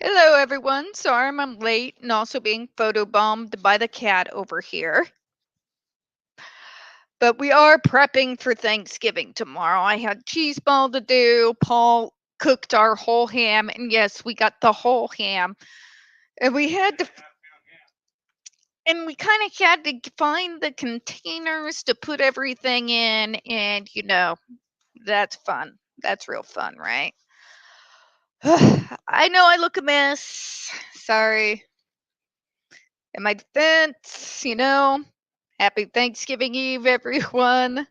Hello, everyone. Sorry I'm late and also being photobombed by the cat over here. But we are prepping for Thanksgiving tomorrow. I had cheese ball to do. Paul cooked our whole ham, and yes, we got the whole ham. And we had to, and we kind of had to find the containers to put everything in, and that's fun. That's real fun, right? I know I look a mess. Sorry. In my defense, happy Thanksgiving Eve, everyone.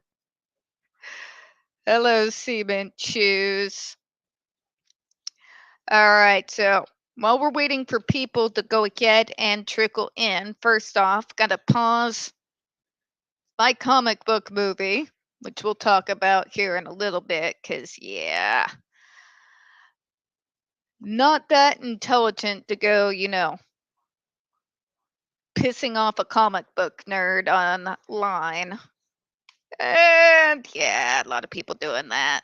Hello, Cement Shoes. All right, so while we're waiting for people to go ahead and trickle in, first off, gotta pause my comic book movie, which we'll talk about here in a little bit, because, yeah, not that intelligent to go, pissing off a comic book nerd online. And yeah, a lot of people doing that.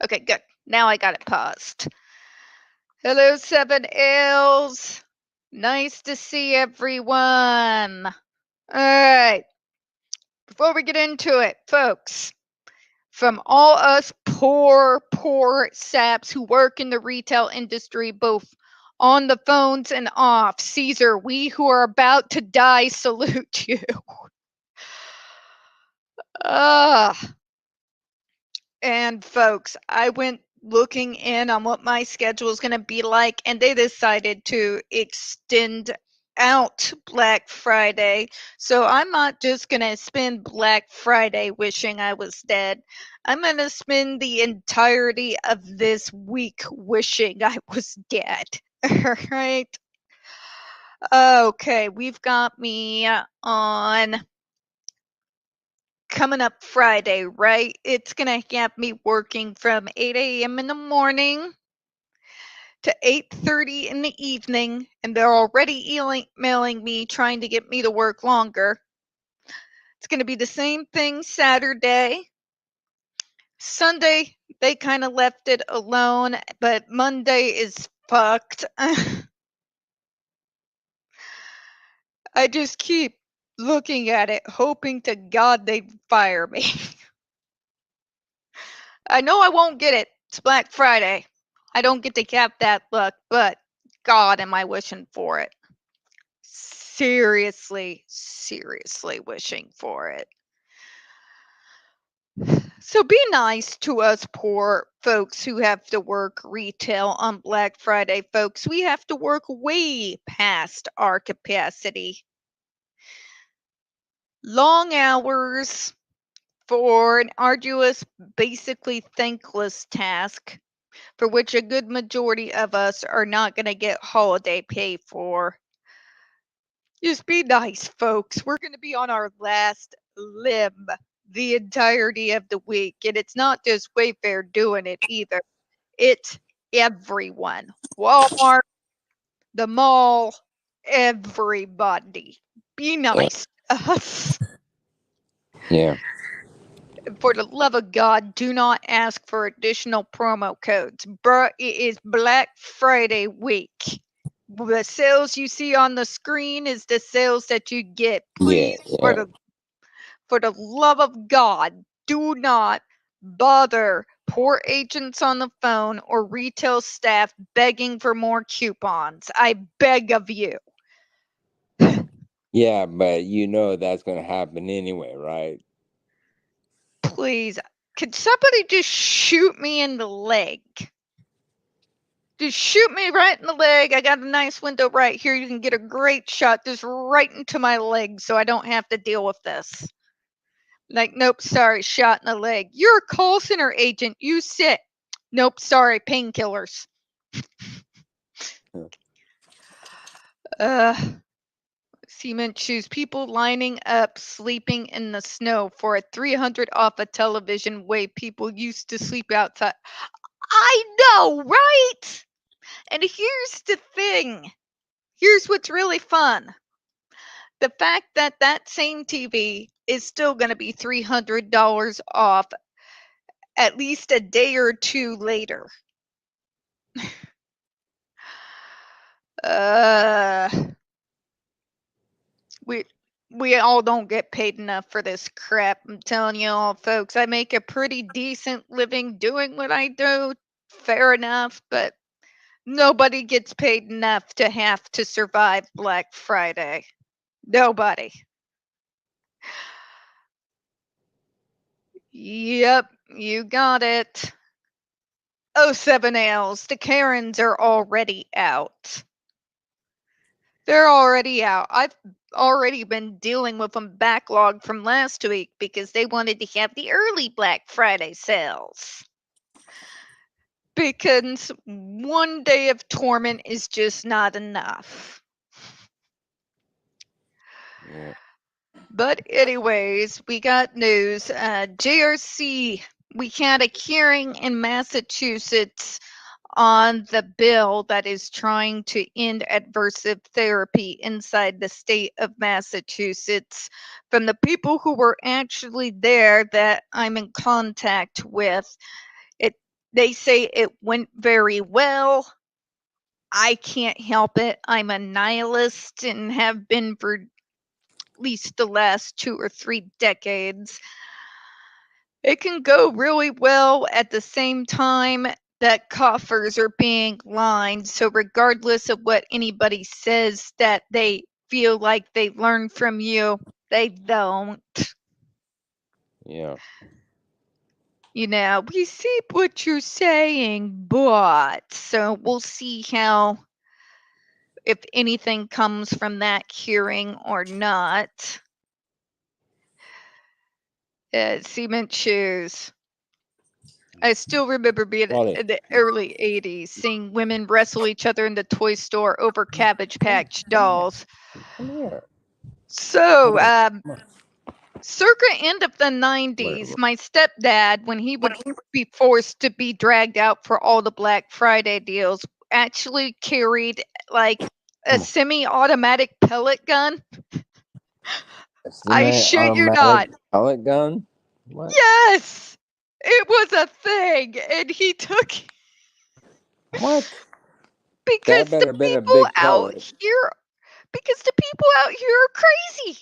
Okay, good. Now I got it paused. Hello, 7Ls. Nice to see everyone. All right. Before we get into it, folks, from all us poor saps who work in the retail industry, both on the phones and off, Caesar, we who are about to die salute you. Ah. And folks, I went looking in on what my schedule is going to be like, and they decided to extend out Black Friday. So I'm not just going to spend Black Friday wishing I was dead. I'm going to spend the entirety of this week wishing I was dead. All right. Okay, we've got me on coming up Friday, right? It's going to have me working from 8 a.m. in the morning to 8:30 in the evening, and they're already emailing me trying to get me to work longer. It's going to be the same thing Saturday. Sunday, they kind of left it alone, but Monday is fucked. I just keep looking at it, hoping to God they'd fire me. I know I won't get it. It's Black Friday. I don't get to cap that luck, but God, am I wishing for it. Seriously wishing for it. So be nice to us poor folks who have to work retail on Black Friday, folks. We have to work way past our capacity. Long hours for an arduous, basically thankless task for which a good majority of us are not going to get holiday pay for. Just be nice, folks. We're going to be on our last limb the entirety of the week. And it's not just Wayfair doing it either, it's everyone. Walmart, the mall, everybody. Be Yeah. nice to us. Yeah. For the love of God, do not ask for additional promo codes. Bruh, it is Black Friday week. The sales you see on the screen is the sales that you get. Yeah. Please, Yeah. for the love of God, do not bother poor agents on the phone or retail staff begging for more coupons. I beg of you. Yeah, but you know that's gonna happen anyway, right? Please, could somebody just shoot me in the leg? Just shoot me right in the leg. I got a nice window right here. You can get a great shot just right into my leg so I don't have to deal with this. Like, nope, sorry, shot in the leg. You're a call center agent. You sit. Nope, sorry, painkillers. Yeah. Uh, Cement shoes. People lining up, sleeping in the snow for a 300 off a television way people used to sleep outside. I know, right? And here's the thing. Here's what's really fun. The fact that that same TV is still going to be $300 off at least a day or two later. Uh, we we all don't get paid enough for this crap. I'm telling you all, folks. I make a pretty decent living doing what I do. Fair enough, but nobody gets paid enough to have to survive Black Friday. Nobody. Yep, you got it. Oh, 7Ls, the Karens are already out. They're already out. I've already been dealing with them backlog from last week because they wanted to have the early Black Friday sales. Because one day of torment is just not enough. Yeah. But anyways, we got news. JRC, we had a hearing in Massachusetts on the bill that is trying to end adversive therapy inside the state of Massachusetts. From the people who were actually there that I'm in contact with, it they say it went very well. I can't help it. I'm a nihilist and have been for at least the last 2 or 3 decades. It can go really well at the same time that coffers are being lined. So, regardless of what anybody says that they feel like they learn from you, they don't. Yeah. We see what you're saying, but so we'll see how, if anything comes from that hearing or not. Cement shoes. I still remember being Wally, in the early 80s, seeing women wrestle each other in the toy store over Cabbage Patch dolls. come here. So, Come on. Come on. circa end of the Come 90s, here. my stepdad, when he would be forced to be dragged out for all the Black Friday deals, actually carried like a Come on. semi-automatic pellet gun. A I shit you semi-automatic not. pellet gun? What? Yes, it was a thing, and he took What? That because the better been a people big out pellet. here because the people out here are crazy.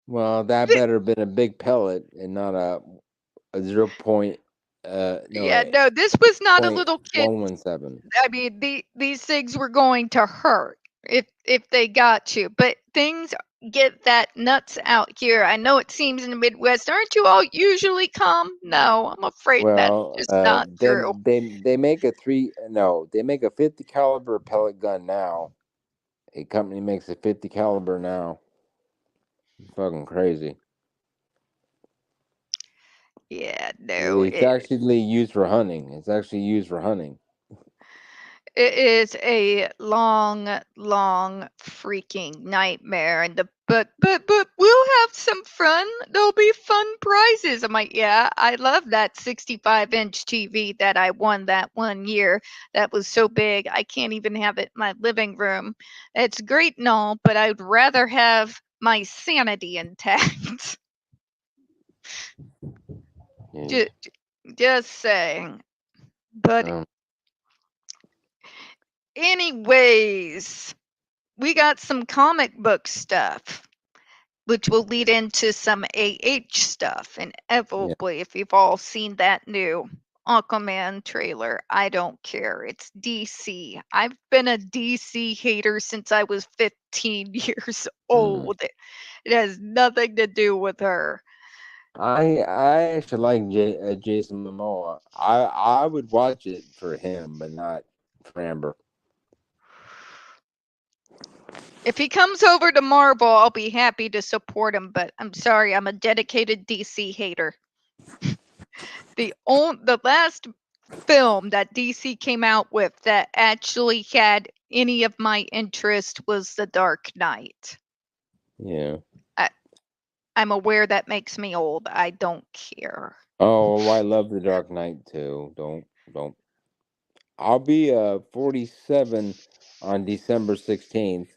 Well, that Th- better been a big pellet and not a 0. No, yeah, a no, this was not a point little kid. 117. I mean, these things were going to hurt if they got you, but things get that nuts out here. I know it seems in the Midwest, aren't you all usually calm? No, I'm afraid that's Well, just not true. they make a they make a 50 caliber pellet gun now. A company makes a 50 caliber now. Fucking crazy. Yeah, no, It's actually used for hunting. It's actually used for hunting. it is a long, long freaking nightmare. And but we'll have some fun. There'll be fun prizes. I'm like, yeah, I love that 65-inch TV that I won that one year. That was so big, I can't even have it in my living room. It's great and all, but I'd rather have my sanity intact. Yeah. just, just saying. But Um, anyways, we got some comic book stuff, which will lead into some AH stuff. And yeah. inevitably, if you've all seen that new Aquaman trailer, I don't care. It's DC. I've been a DC hater since I was 15 years Mm. old. It has nothing to do with her. I actually like Jason Momoa. I would watch it for him, but not for Amber. If he comes over to Marvel, I'll be happy to support him, but I'm sorry, I'm a dedicated DC hater. The last film that DC came out with that actually had any of my interest was The Dark Knight. Yeah. I, I'm aware that makes me old. I don't care. Oh, I love The Dark Knight too. Don't. I'll be 47 on December 16th,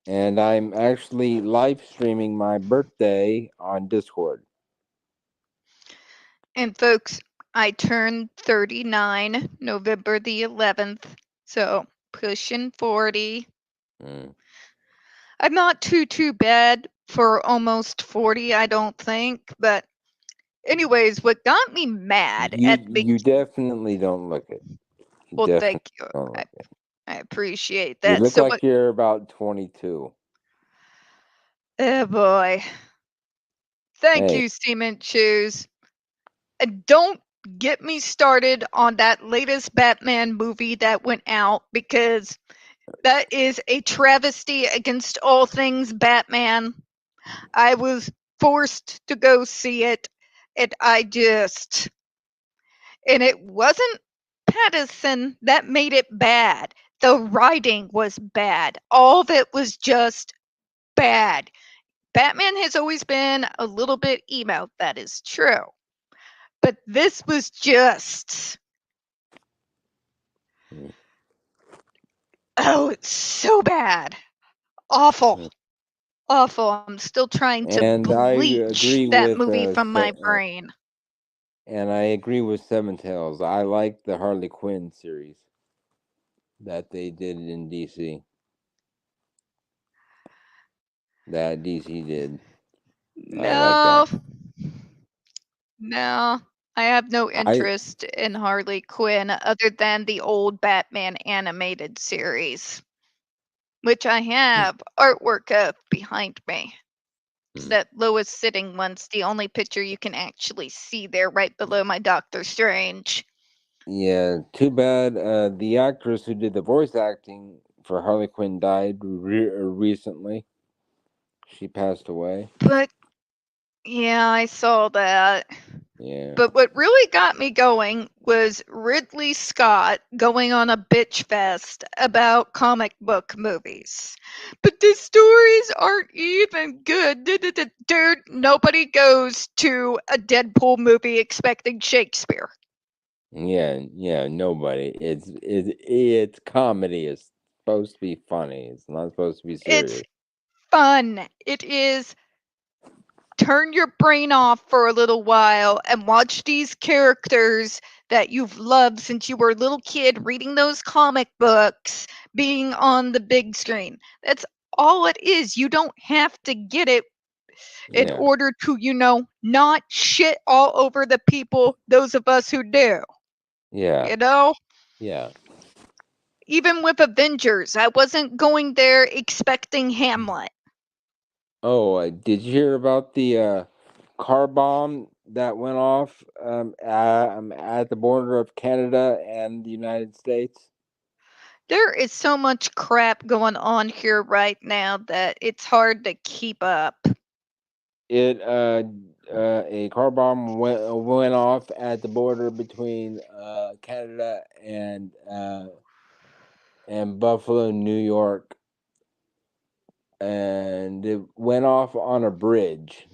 and I'm actually live streaming my birthday on Discord. And folks, I turned 39 November the 11th. So pushing 40. Mm. I'm not too bad for almost 40, I don't think. But anyways, what got me mad at the You definitely don't look it. You well, definitely thank you. don't I, look it. I appreciate You that. look So what? like you're about 22. Oh boy. Thank Hey, you, Cement Shoes. And don't get me started on that latest Batman movie that went out because that is a travesty against all things Batman. I was forced to go see it, and and it wasn't Pattinson that made it bad. The writing was bad. All of it was just bad. Batman has always been a little bit emo, that is true. But this was just, mm, oh, it's so bad. Awful. mm. Awful. I'm still trying to And I bleach agree that with movie from my brain. and I agree with Seven Tails. I like the Harley Quinn series that they did in DC. That DC did. I like that. No, no. I have no I interest in Harley Quinn other than the old Batman animated series, which I have artwork of behind me. It's mm, that lowest sitting one's the only picture you can actually see there right below my Doctor Strange. yeah, too bad. The actress who did the voice acting for Harley Quinn died recently. She passed away. But yeah, I saw that. Yeah. But what really got me going was Ridley Scott going on a bitch fest about comic book movies. But the stories aren't even good. Dude, nobody goes to a Deadpool movie expecting Shakespeare. Yeah. Nobody. It's comedy. It's supposed to be funny. It's not supposed to be It's serious. fun. It is turn your brain off for a little while and watch these characters that you've loved since you were a little kid reading those comic books being on the big screen. That's all it is. You don't have to get it in Yeah. order to, not shit all over the people, those of us who do. Yeah. You know? Yeah. Even with Avengers, I wasn't going there expecting Hamlet. Oh, did you hear about the car bomb that went off at the border of Canada and the United States? There is so much crap going on here right now that it's hard to keep up. It a car bomb went off at the border between Canada and Buffalo, New York, and it went off on a bridge.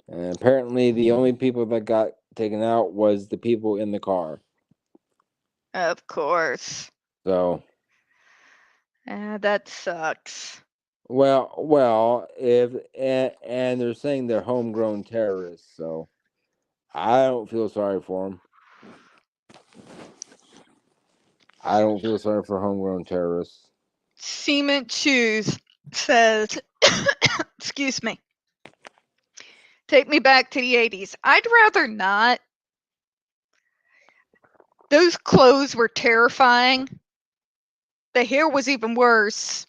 And apparently, the only people that got taken out was the people in the car. Of course. So, That sucks. if and they're saying they're homegrown terrorists, so I don't feel sorry for them. I don't feel sorry for homegrown terrorists. Cement Shoes says, excuse me, take me back to the 80s. I'd rather not. Those clothes were terrifying. The hair was even worse.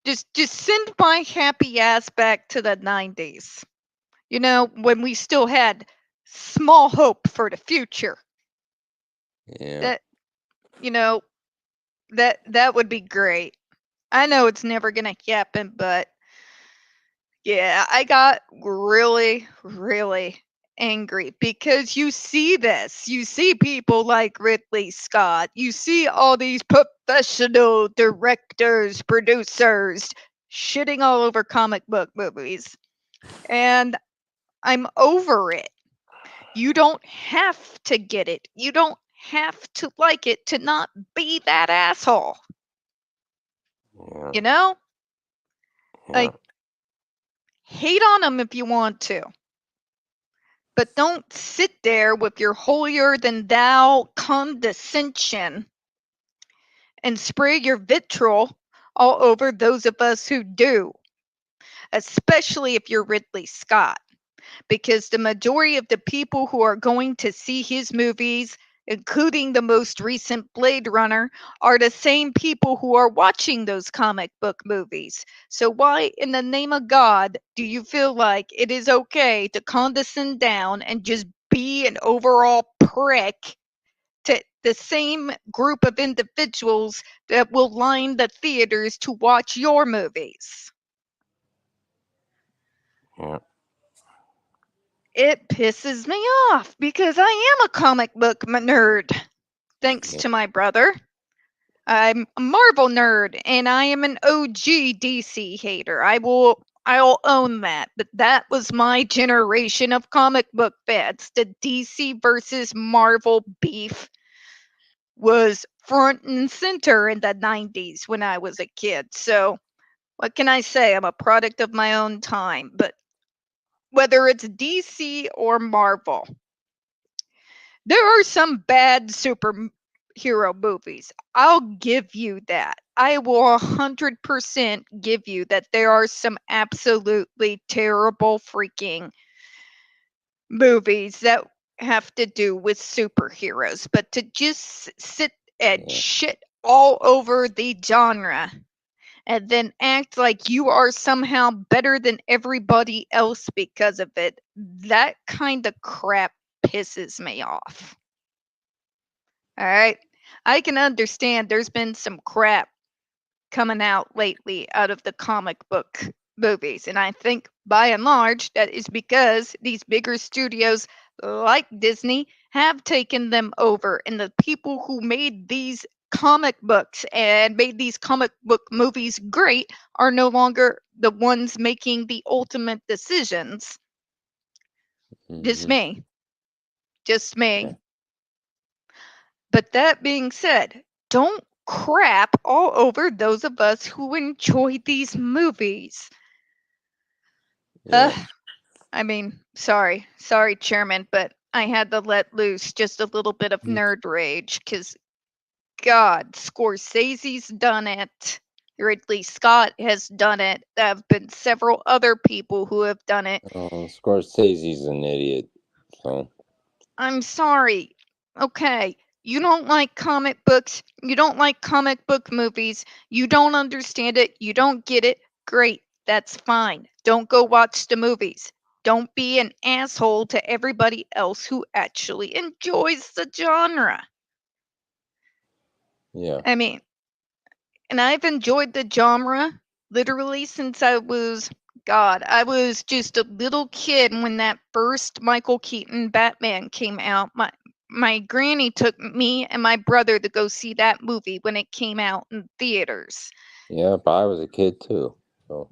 Just send my happy ass back to the 90s. When we still had small hope for the future. Yeah, That, you know, that would be great. I know it's never gonna happen, but yeah, I got really, really angry because you see this. You see people like Ridley Scott. You see all these professional directors, producers shitting all over comic book movies. And I'm over it. You don't have to get it. You don't have to like it to not be that asshole. yeah, You know? yeah. Like, hate on them if you want to. But don't sit there with your holier than thou condescension and spray your vitriol all over those of us who do, especially if you're Ridley Scott, because the majority of the people who are going to see his movies, including the most recent Blade Runner, are the same people who are watching those comic book movies. So, why in the name of God do you feel like it is okay to condescend down and just be an overall prick to the same group of individuals that will line the theaters to watch your movies? Yeah. It pisses me off because I am a comic book nerd, thanks Yeah. to my brother. I'm a Marvel nerd and I am an OG DC hater. I'll own that. But that was my generation of comic book fans. The DC versus Marvel beef was front and center in the 90s when I was a kid. So, what can I say? I'm a product of my own time. But whether it's DC or Marvel, there are some bad superhero movies. I'll give you that. I will 100% give you that there are some absolutely terrible freaking movies that have to do with superheroes. But to just sit and Yeah. shit all over the genre and then act like you are somehow better than everybody else because of it, that kind of crap pisses me off. All right. I can understand there's been some crap coming out lately out of the comic book movies. And I think by and large, that is because these bigger studios like Disney have taken them over. And the people who made these comic books and made these comic book movies great are no longer the ones making the ultimate decisions. Just Hmm. me. Just Yeah. me. But that being said, don't crap all over those of us who enjoy these movies. Yeah. I mean, sorry, Chairman, but I had to let loose just a little bit of nerd rage because, God, Scorsese's done it. Ridley Scott has done it. There have been several other people who have done it. Scorsese's an idiot. So. I'm sorry. Okay. You don't like comic books. You don't like comic book movies. You don't understand it. You don't get it. Great. That's fine. Don't go watch the movies. Don't be an asshole to everybody else who actually enjoys the genre. Yeah. I mean, and I've enjoyed the genre literally since I was just a little kid when that first Michael Keaton Batman came out. My granny took me and my brother to go see that movie when it came out in theaters. Yeah. But I was a kid too. So.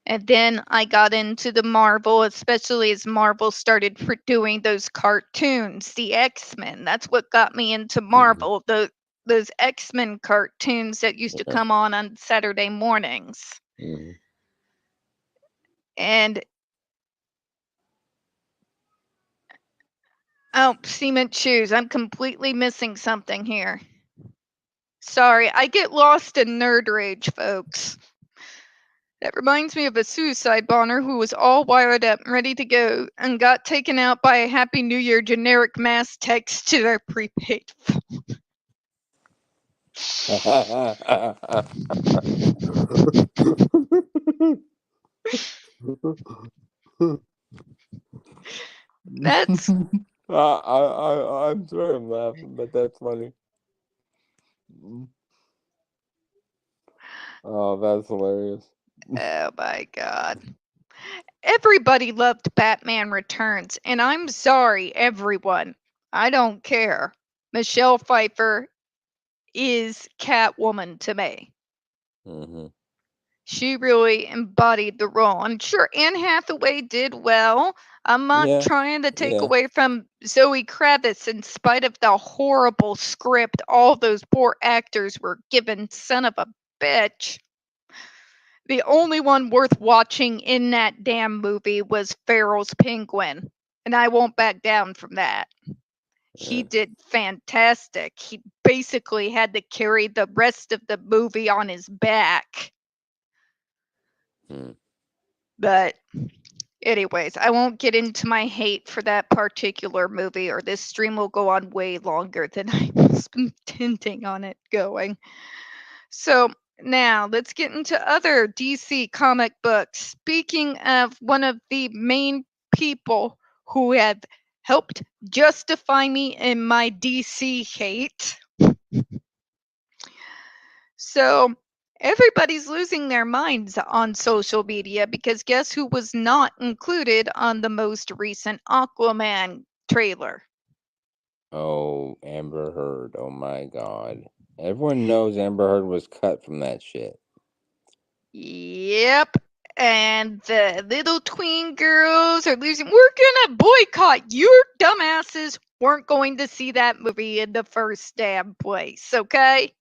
And then I got into the Marvel, especially as Marvel started doing those cartoons, the X-Men. That's what got me into Hmm. Marvel. Those X-Men cartoons that used to Yeah. come on Saturday mornings. Hmm. And oh, cement shoes. I'm completely missing something here. Sorry, I get lost in nerd rage, folks. That reminds me of a suicide bomber who was all wired up and ready to go and got taken out by a Happy New Year generic mass text to their prepaid phone. That's I'm sorry I'm laughing, but that's funny. Oh, that's hilarious. oh my god. Everybody loved Batman Returns, and I'm sorry, everyone. I don't care. Michelle Pfeiffer is Catwoman to me. Hmm. She really embodied the role. I'm sure Anne Hathaway did well. I'm not Yeah, trying to take yeah. away from Zoe Kravitz in spite of the horrible script all those poor actors were given. Son of a bitch. The only one worth watching in that damn movie was Farrell's Penguin. and I won't back down from that. He Yeah. did fantastic. He basically had to carry the rest of the movie on his back. Hmm. But anyways, I won't get into my hate for that particular movie, or this stream will go on way longer than I was intending on it going. So now let's get into other DC comic books. Speaking of one of the main people who have helped justify me in my DC hate. So everybody's losing their minds on social media because guess who was not included on the most recent Aquaman trailer? Oh, Amber Heard. Oh my God. Everyone knows Amber Heard was cut from that shit. Yep. And the little tween girls are losing. We're gonna boycott. Your dumbasses weren't going to see that movie in the first damn place, okay?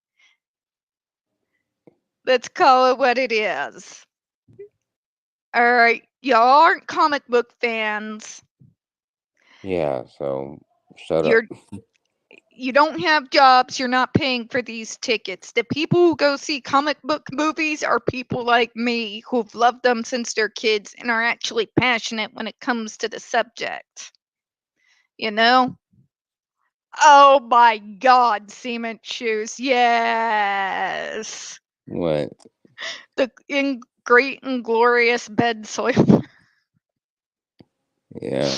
Let's call it what it is. Alright, y'all aren't comic book fans. Yeah, so shut up. You're you don't have jobs, you're not paying for these tickets. The people who go see comic book movies are people like me who've loved them since they're kids and are actually passionate when it comes to the subject. You know? Oh my god, cement shoes. Yes. What? The great and glorious bed soil. Yeah.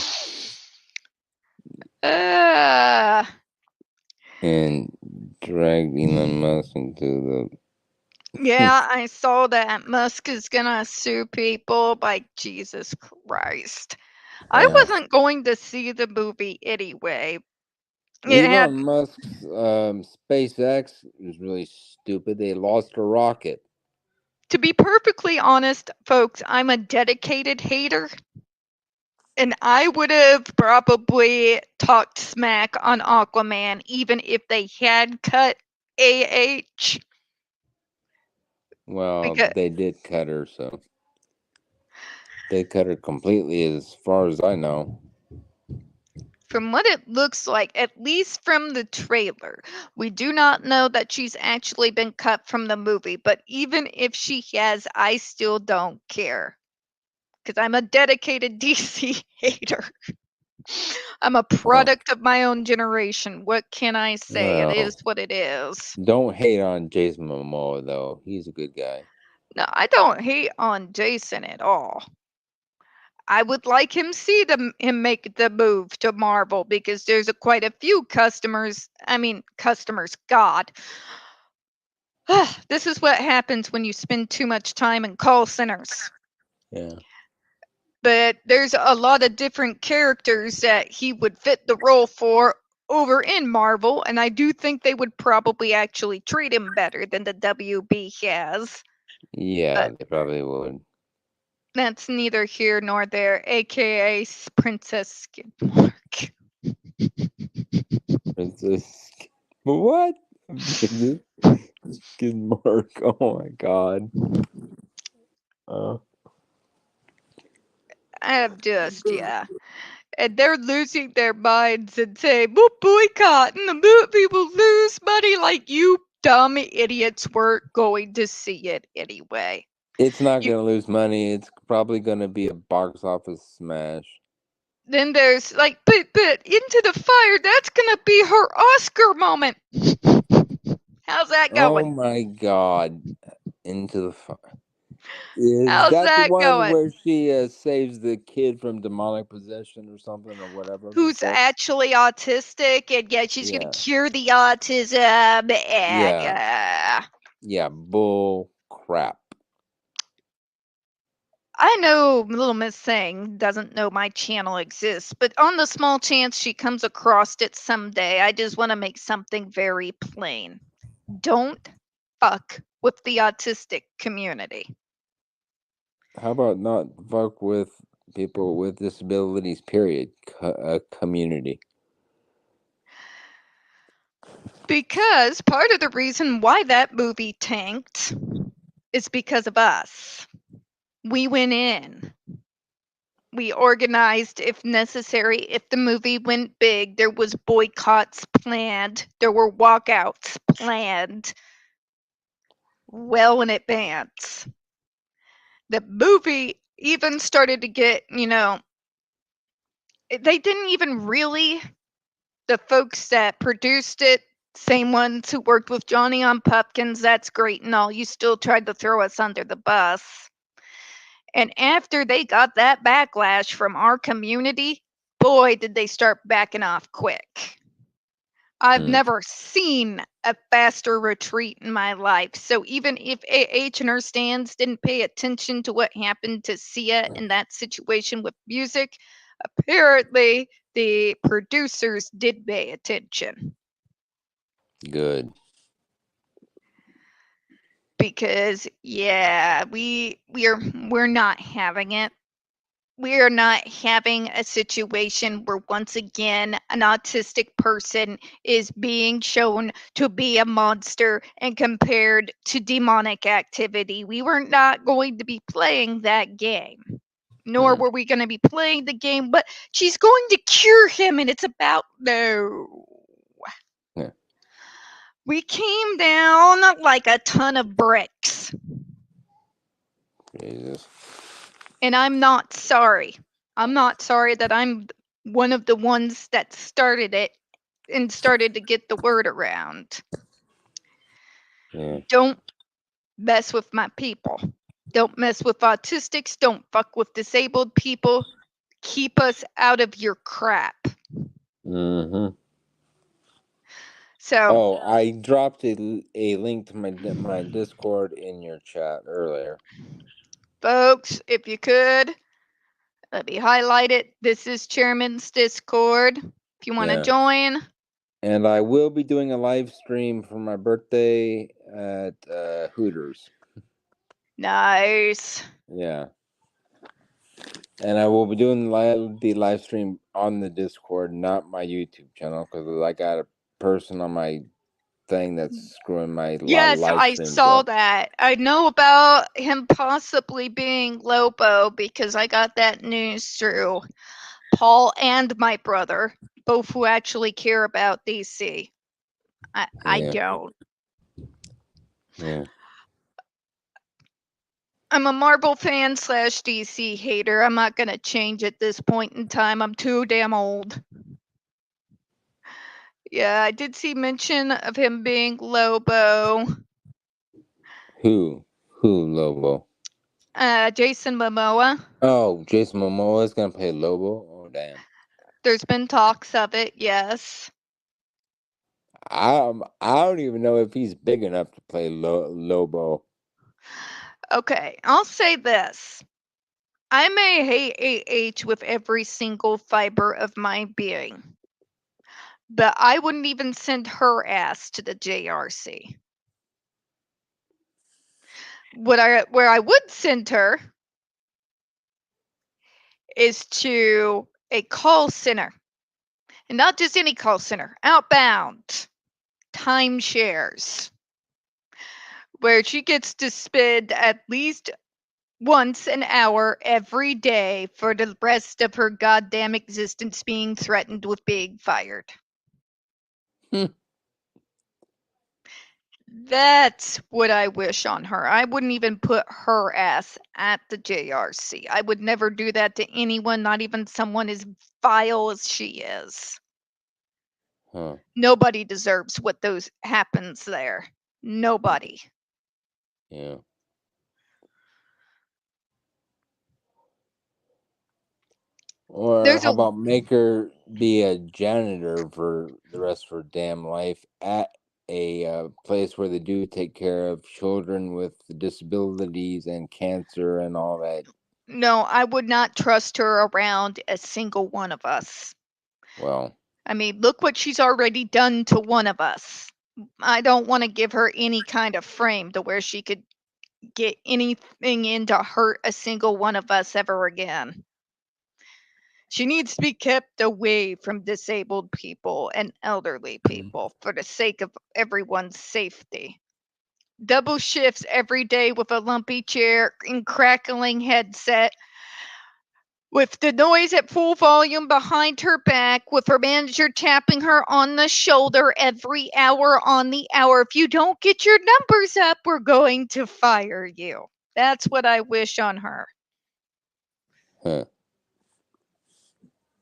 uh, And dragged Elon Musk into the. yeah, I saw that Musk is gonna sue people by Jesus Christ. I Yeah. wasn't going to see the movie anyway. It had, Elon Musk's SpaceX is really stupid. They lost a rocket. to be perfectly honest, folks, I'm a dedicated hater. And I would have probably talked smack on Aquaman even if they had cut AH. Well, Because they did cut her, so they cut her completely, as far as I know. from what it looks like, at least from the trailer, we do not know that she's actually been cut from the movie. But even if she has, I still don't care. Because I'm a dedicated DC hater. I'm a Well, product of my own generation. What can I say? It well, is what it is. don't hate on Jason Momoa though. He's a good guy. No, I don't hate on Jason at all. I would like him make the move to Marvel because there's quite a few customers. God, this is what happens when you spend too much time in call centers. Yeah. But there's a lot of different characters that he would fit the role for over in Marvel, and I do think they would probably actually treat him better than the WB has. Yeah, But they probably would. that's neither here nor there, aka Princess Skidmark. Princess. What? Princess Mark. Oh my God. Uh, I'm just, yeah. And they're losing their minds and saying, we'll boycott and the movie will lose money, like you dumb idiots weren't going to see it anyway. it's not You gonna lose money. It's probably gonna be a box office smash. Then there's like, but Into the Fire, that's gonna be her Oscar moment. How's that Oh going? my God. Into the fire. Is How's that the that one going? where she saves the kid from demonic possession or something or whatever the Who's fuck? actually autistic, and yeah, she's gonna Yeah. cure the autism, and Yeah. Yeah. Bull crap. I know little Miss Sang doesn't know my channel exists, but on the small chance she comes across it someday, I just want to make something very plain. Don't fuck with the autistic community. How about not fuck with people with disabilities, period? Community. Because part of the reason why that movie tanked is because of us. We went in. We organized if necessary. If the movie went big, there was boycotts planned. There were walkouts planned well in advance. The movie even started to get, they didn't even really, the folks that produced it, same ones who worked with Johnny on Pumpkins, that's great and all. You still tried to throw us under the bus. And after they got that backlash from our community, boy, did they start backing off quick. I've Hmm. never seen a faster retreat in my life. So even if AH and her stands didn't pay attention to what happened to Sia in that situation with music, apparently the producers did pay attention Good. because yeah, we're not having it. We are not having a situation where once again an autistic person is being shown to be a monster and compared to demonic activity. We were not going to be playing that game. Nor Hmm. were we going to be playing the game, but she's going to cure him and it's about no. Yeah. We came down like a ton of bricks. Jesus. And I'm not sorry. I'm not sorry that I'm one of the ones that started it and started to get the word around. Yeah. Don't mess with my people. Don't mess with autistics. Don't fuck with disabled people. Keep us out of your crap. Mm-hmm. So, Oh, I dropped a link to my Discord in your chat earlier. folks, if you could, let me highlight it. This is Chairman's Discord. If you want to Yeah. join, And I will be doing a live stream for my birthday at Hooters. nice. Yeah. And I will be doing the live stream on the Discord, not my YouTube channel, because I got a person on my thing that's screwing my Yes, live I streams saw up. that. I know about him possibly being Lobo because I got that news through Paul and my brother, both who actually care about DC. I Yeah. don't. Yeah. I'm a Marvel fan slash DC hater. I'm not going to change at this point in time. I'm too damn old. Yeah, I did see mention of him being Lobo. Who? Who, Lobo? Jason Momoa. Oh, Jason Momoa is going to play Lobo? Oh, damn. There's been talks of it, yes. I don't even know if he's big enough to play Lobo. Okay, I'll say this. I may hate AH with every single fiber of my being, but I wouldn't even send her ass to the JRC. Where I would send her is to a call center, and not just any call center, outbound timeshares, where she gets to spend at least once an hour every day for the rest of her goddamn existence being threatened with being fired. That's what I wish on her. I wouldn't even put her ass at the JRC. I would never do that to anyone, not even someone as vile as she is. Huh. Nobody deserves what those happens there. Nobody. Yeah. Or There's how a about make her be a janitor for the rest of her damn life at a place where they do take care of children with disabilities and cancer and all that? no, I would not trust her around a single one of us. Well, I mean, look what she's already done to one of us. I don't want to give her any kind of frame to where she could get anything in to hurt a single one of us ever again. She needs to be kept away from disabled people and elderly people for the sake of everyone's safety. Double shifts every day with a lumpy chair and crackling headset with the noise at full volume behind her back, with her manager tapping her on the shoulder every hour on the hour. If you don't get your numbers up, we're going to fire you. That's what I wish on her. Huh.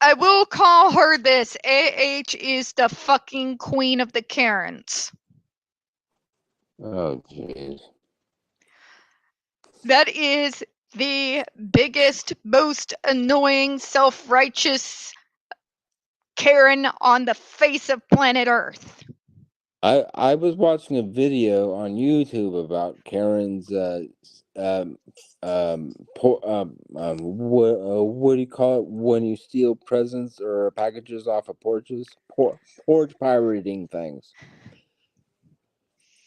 I will call her this. AH is the fucking queen of the Karens. Oh, jeez. That is the biggest, most annoying, self righteous Karen on the face of planet Earth. I was watching a video on YouTube about Karen's um what do you call it when you steal presents or packages off of porches? Porch pirating things.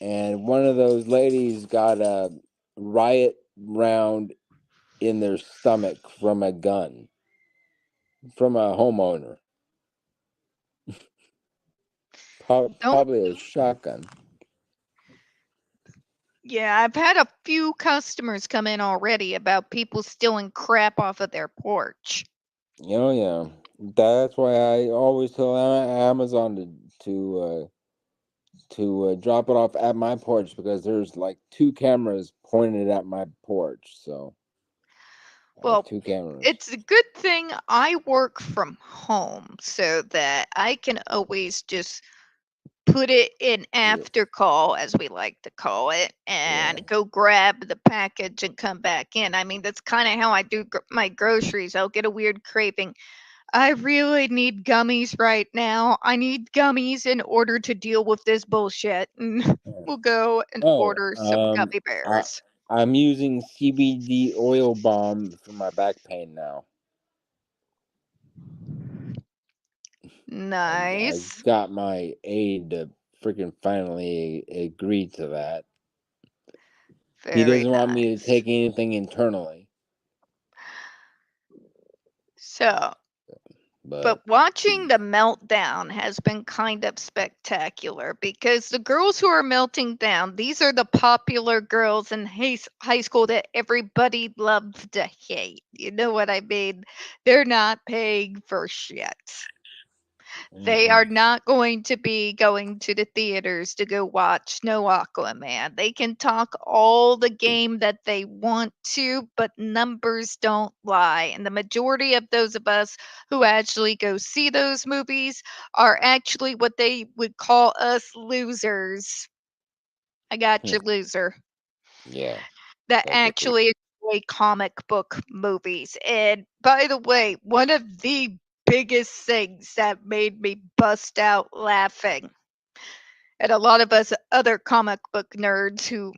And one of those ladies got a riot round in their stomach from a gun from a homeowner. Don't. Probably a shotgun. Yeah, I've had a few customers come in already about people stealing crap off of their porch. Oh yeah, that's why I always tell Amazon to drop it off at my porch because there's like two cameras pointed at my porch. So I have Well, two cameras. it's a good thing I work from home so that I can always just put it in Yeah, after call, as we like to call it, yeah. and go grab the package and come back in. I mean, that's kind of how I do my groceries. I'll get a weird craving. I really need gummies right now. I need gummies in order to deal with this bullshit. And Yeah. we'll go and Oh, order some gummy I bears. I'm using CBD oil balm for my back pain now. I Nice. got my aide to freaking finally agree to that. He Very doesn't want me to nice. take anything internally, So, but but watching the meltdown has been kind of spectacular because the girls who are melting down, these are the popular girls in high school that everybody loves to hate. You know what I mean? They're not paying for shit. They hmm are not going to be going to the theaters to go watch No Aquaman. They can talk all the game that they want to, but numbers don't lie. And the majority of those of us who actually go see those movies are actually what they would call us losers. I got your loser. yeah, That that's what actually enjoy comic book movies. And by the way, one of the biggest things that made me bust out laughing at a lot of us other comic book nerds who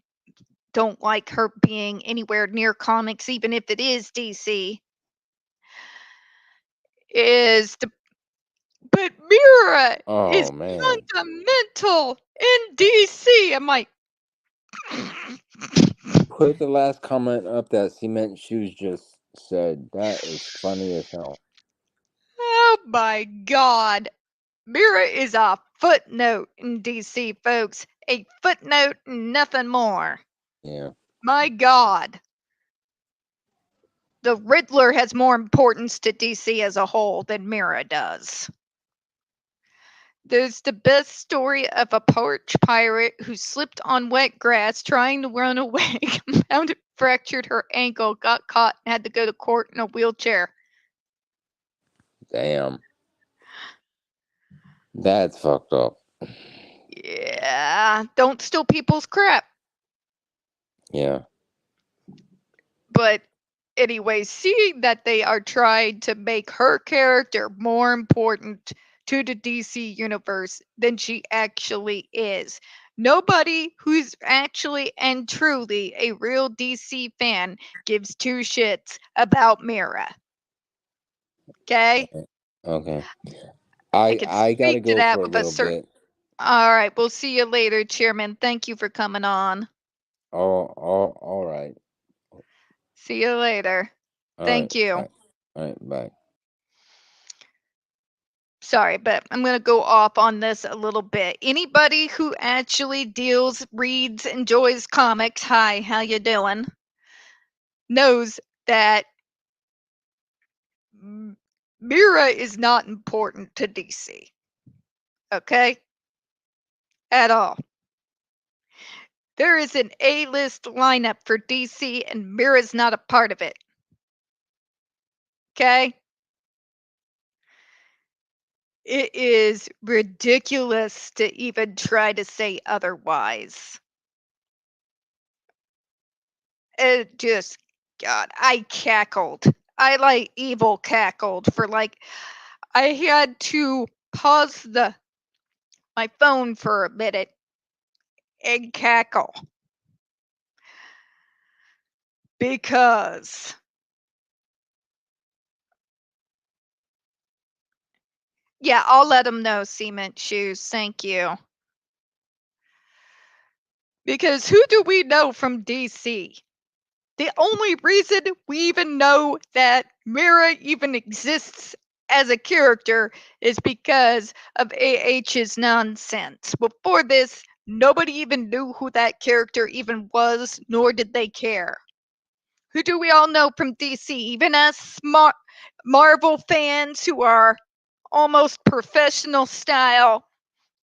don't like her being anywhere near comics, even if it is DC, is the but Mira is Oh man, fundamental in DC. I'm like, put the last comment up that Cement Shoes just said. That is funny as hell. oh my god. Mira is a footnote in DC, folks. A footnote, nothing more. Yeah. My God. The Riddler has more importance to DC as a whole than Mira does. There's the best story of a porch pirate who slipped on wet grass trying to run away, fractured her ankle, got caught, and had to go to court in a wheelchair. Damn. That's fucked up. Yeah, don't steal people's crap. Yeah. But anyway, seeing that they are trying to make her character more important to the DC universe than she actually is. Nobody who's actually and truly a real DC fan gives two shits about Mira. Okay? Okay. I can I gotta speak to go that for a with a little certain. bit. All right, we'll see you later, Chairman. Thank you for coming on. All right. See you later. All right. Thank you. Bye. All right. Bye. Sorry, but I'm going to go off on this a little bit. Anybody who actually deals, reads, enjoys comics, hi, how you doing? Knows that Mira is not important to DC. Okay? At all. There is an A-list lineup for DC, and Mira's not a part of it. Okay? It is ridiculous to even try to say otherwise. It just, God, I cackled. I like evil cackled for like, I had to pause my phone for a minute and cackle because yeah, I'll let them know, Cement Shoes. Thank you. Because who do we know from DC? The only reason we even know that Mira even exists as a character is because of AH's nonsense. Before this, nobody even knew who that character even was, nor did they care. Who do we all know from DC? Even us Marvel fans who are almost professional style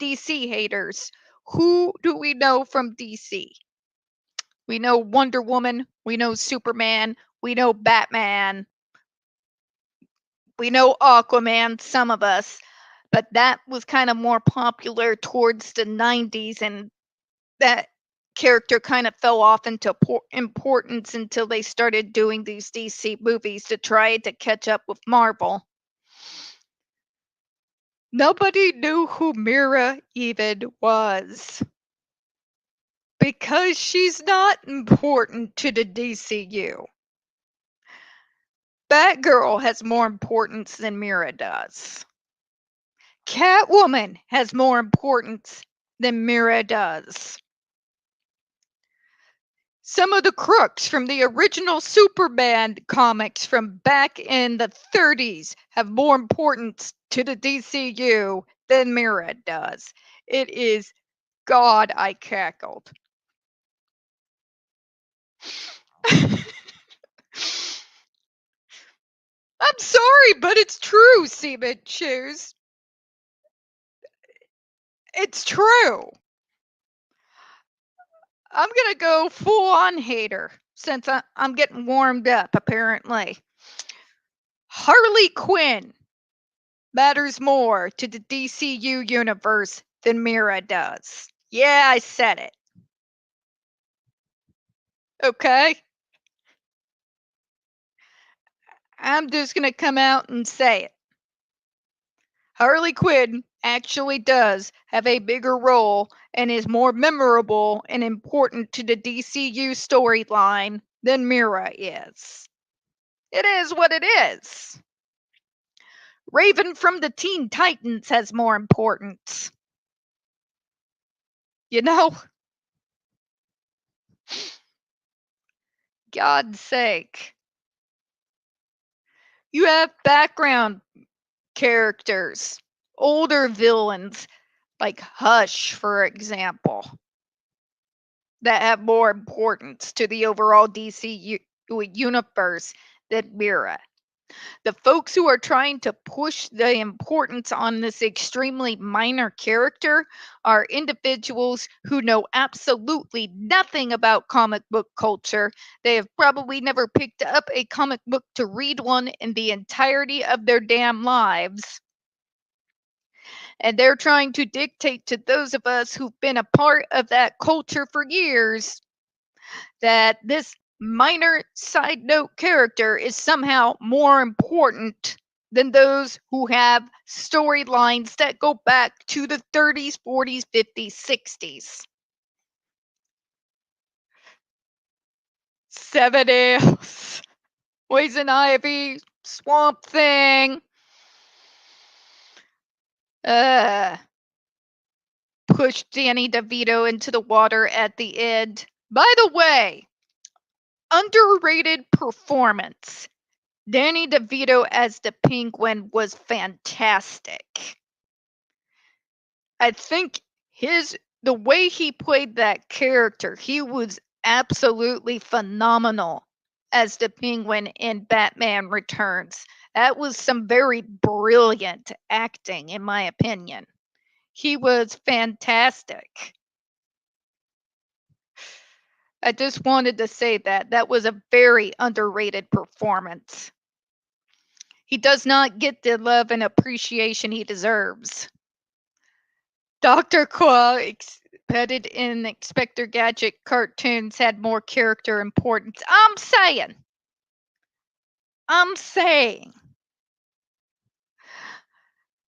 DC haters. Who do we know from DC? We know Wonder Woman, we know Superman, we know Batman, we know Aquaman, some of us, but that was kind of more popular towards the 90s, and that character kind of fell off into importance until they started doing these DC movies to try to catch up with Marvel. Nobody knew who Mira even was because she's not important to the DCU. Batgirl has more importance than Mira does. Catwoman has more importance than Mira does. Some of the crooks from the original Superman comics from back in the 30s have more importance to the DCU than Mira does. It is God, I cackled. I'm sorry, but it's true, Cement Shoes. It's true. I'm gonna go full on hater since I'm getting warmed up, apparently. Harley Quinn matters more to the DCU universe than Mira does. Yeah, I said it. Okay? I'm just gonna come out and say it. Harley Quinn actually does have a bigger role and is more memorable and important to the DCU storyline than Mira is. It is what it is. Raven from the Teen Titans has more importance. You know? God's sake. You have background characters, older villains like Hush, for example, that have more importance to the overall DC universe than Mira. The folks who are trying to push the importance on this extremely minor character are individuals who know absolutely nothing about comic book culture. They have probably never picked up a comic book to read one in the entirety of their damn lives. And they're trying to dictate to those of us who've been a part of that culture for years that this minor side note character is somehow more important than those who have storylines that go back to the 30s, 40s, 50s, 60s. 70s. Poison Ivy, Swamp Thing. Uh, pushed Danny DeVito into the water at the end. By the way, underrated performance. Danny DeVito as the Penguin was fantastic. I think the way he played that character, he was absolutely phenomenal as the Penguin in Batman Returns. That was some very brilliant acting, in my opinion. He was fantastic. I just wanted to say that. That was a very underrated performance. He does not get the love and appreciation he deserves. Dr. Claw, petted in Inspector Gadget cartoons, had more character importance. I'm saying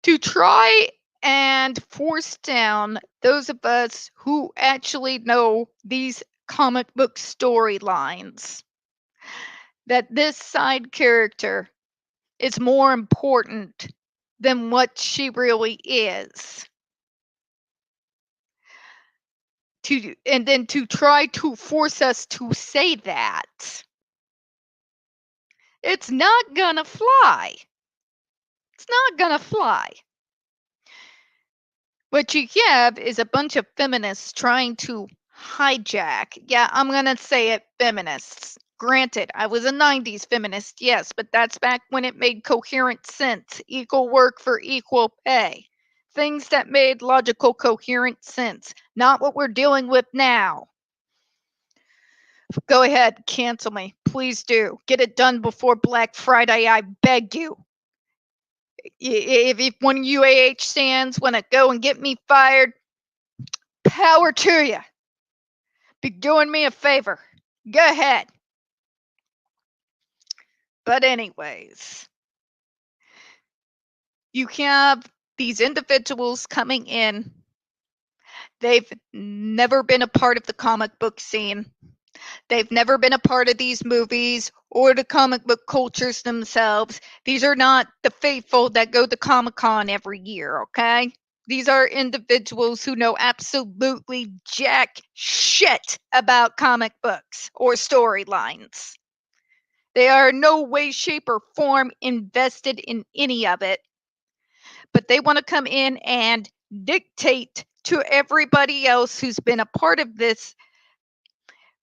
to try and force down those of us who actually know these comic book storylines that this side character is more important than what she really is. And then to try to force us to say that, it's not gonna fly. It's not gonna fly. What you have is a bunch of feminists trying to hijack. Yeah, I'm gonna say it, feminists. Granted, I was a 90s feminist, yes, but that's back when it made coherent sense. Equal work for equal pay. Things that made logical, coherent sense. Not what we're dealing with now. Go ahead, cancel me. Please do. Get it done before Black Friday, I beg you. If one of you AH stands want to go and get me fired, power to you. Be doing me a favor. Go ahead. But, anyways, you have these individuals coming in. They've never been a part of the comic book scene. They've never been a part of these movies or the comic book cultures themselves. These are not the faithful that go to Comic-Con every year, okay? These are individuals who know absolutely jack shit about comic books or storylines. They are in no way, shape, or form invested in any of it, but they want to come in and dictate to everybody else who's been a part of this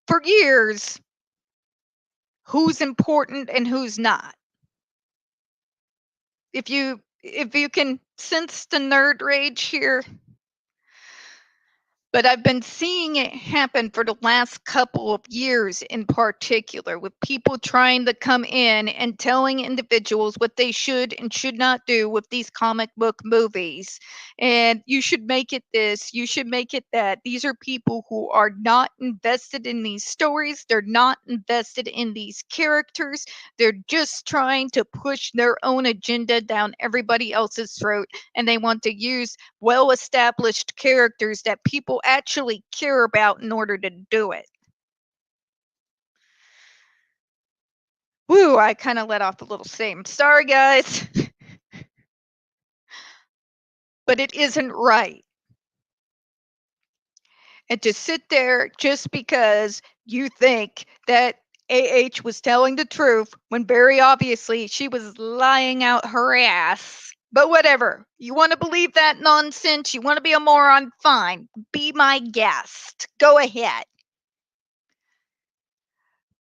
for years who's important and who's not. If you can sense the nerd rage here, but I've been seeing it happen for the last couple of years in particular, with people trying to come in and telling individuals what they should and should not do with these comic book movies. And you should make it this, you should make it that. These are people who are not invested in these stories, they're not invested in these characters, they're just trying to push their own agenda down everybody else's throat, and they want to use well established characters that people actually care about in order to do it. Woo, I kind of let off a little steam. Sorry, guys. But it isn't right. And to sit there just because you think that AH was telling the truth when very obviously she was lying out her ass. But whatever. You want to believe that nonsense? You want to be a moron? Fine. Be my guest. Go ahead.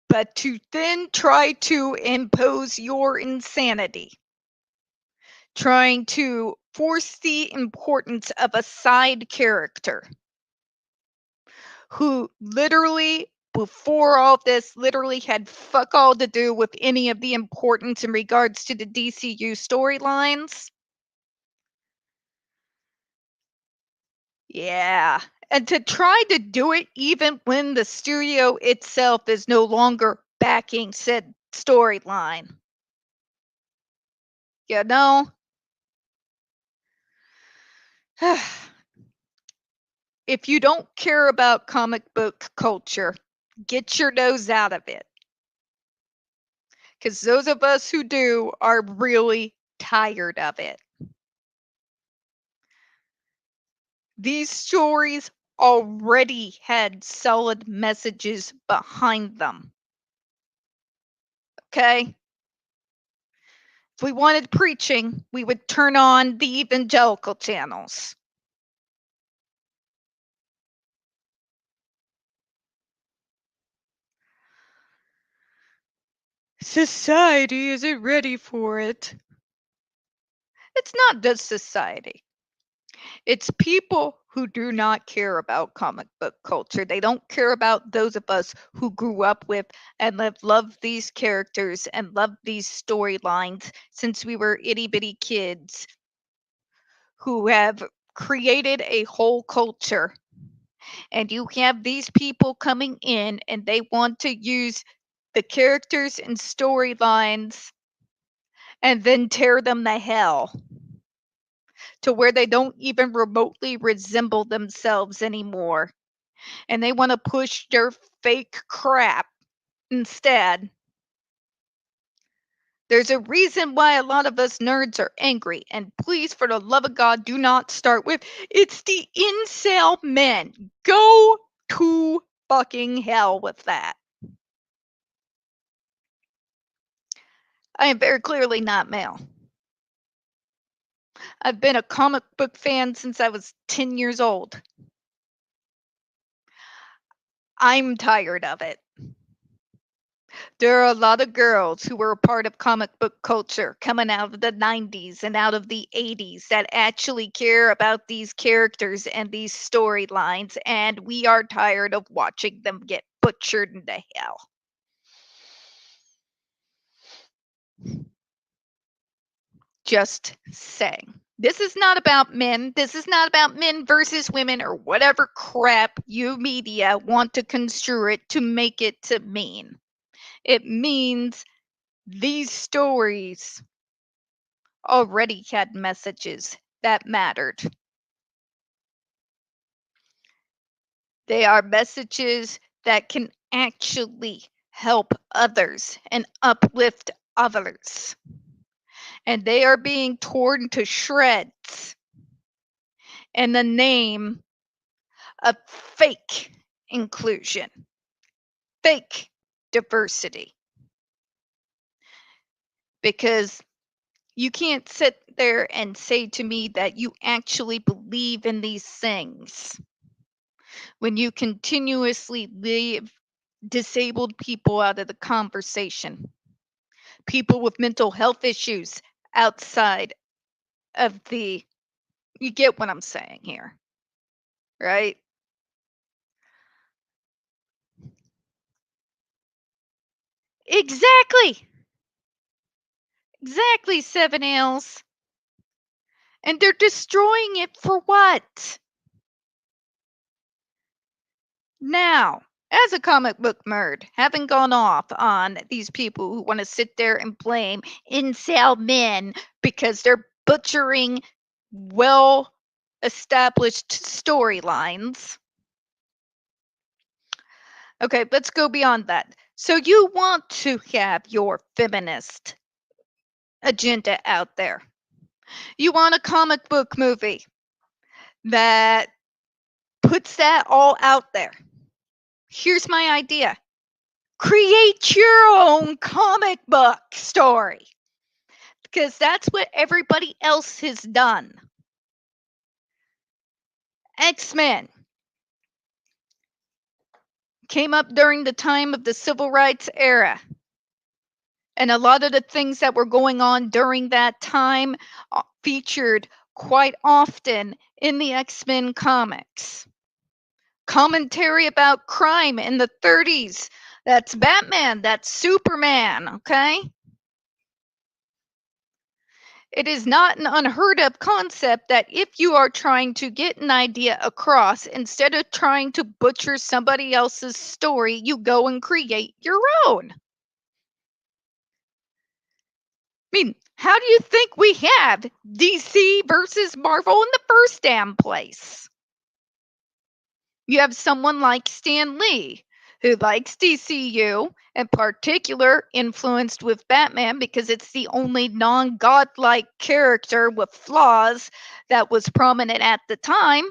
But to then try to impose your insanity, trying to force the importance of a side character who literally, before all this, literally had fuck all to do with any of the importance in regards to the DCU storylines. Yeah. And to try to do it even when the studio itself is no longer backing said storyline. You know? If you don't care about comic book culture, get your nose out of it. Because those of us who do are really tired of it. These stories already had solid messages behind them. Okay? If we wanted preaching, we would turn on the evangelical channels. society isn't ready for it. It's not just society. It's people who do not care about comic book culture. They don't care about those of us who grew up with and have loved these characters and loved these storylines since we were itty bitty kids who have created a whole culture. And you have these people coming in and they want to use the characters and storylines and then tear them to hell to where they don't even remotely resemble themselves anymore. And they want to push their fake crap instead. There's a reason why a lot of us nerds are angry. And please, for the love of God, do not start with it's the incel men. Go to fucking hell with that. I am very clearly not male. I've been a comic book fan since I was 10 years old. I'm tired of it. There are a lot of girls who were a part of comic book culture coming out of the 90s and out of the 80s that actually care about these characters and these storylines, and we are tired of watching them get butchered into hell. Just saying. This is not about men. This is not about men versus women or whatever crap you media want to construe it to make it to mean. It means these stories already had messages that mattered. They are messages that can actually help others and uplift others. And they are being torn to shreds in the name of fake inclusion, fake diversity. Because you can't sit there and say to me that you actually believe in these things when you continuously leave disabled people out of the conversation, people with mental health issues outside of the, you get what I'm saying here, right? Exactly. Exactly, Seven Ales. And they're destroying it for what? Now, as a comic book nerd, having gone off on these people who want to sit there and blame incel men because they're butchering well established storylines. Okay, let's go beyond that. So, you want to have your feminist agenda out there. You want a comic book movie that puts that all out there. Here's my idea: create your own comic book story because that's what everybody else has done. X-Men came up during the time of the civil rights era. And a lot of the things that were going on during that time featured quite often in the X-Men comics. Commentary about crime in the 30s. That's Batman, that's Superman, okay? It is not an unheard of concept that if you are trying to get an idea across, instead of trying to butcher somebody else's story, you go and create your own. I mean, how do you think we have DC versus Marvel in the first damn place? You have someone like Stan Lee, who likes DCU, in particular influenced with Batman because it's the only non godlike character with flaws that was prominent at the time.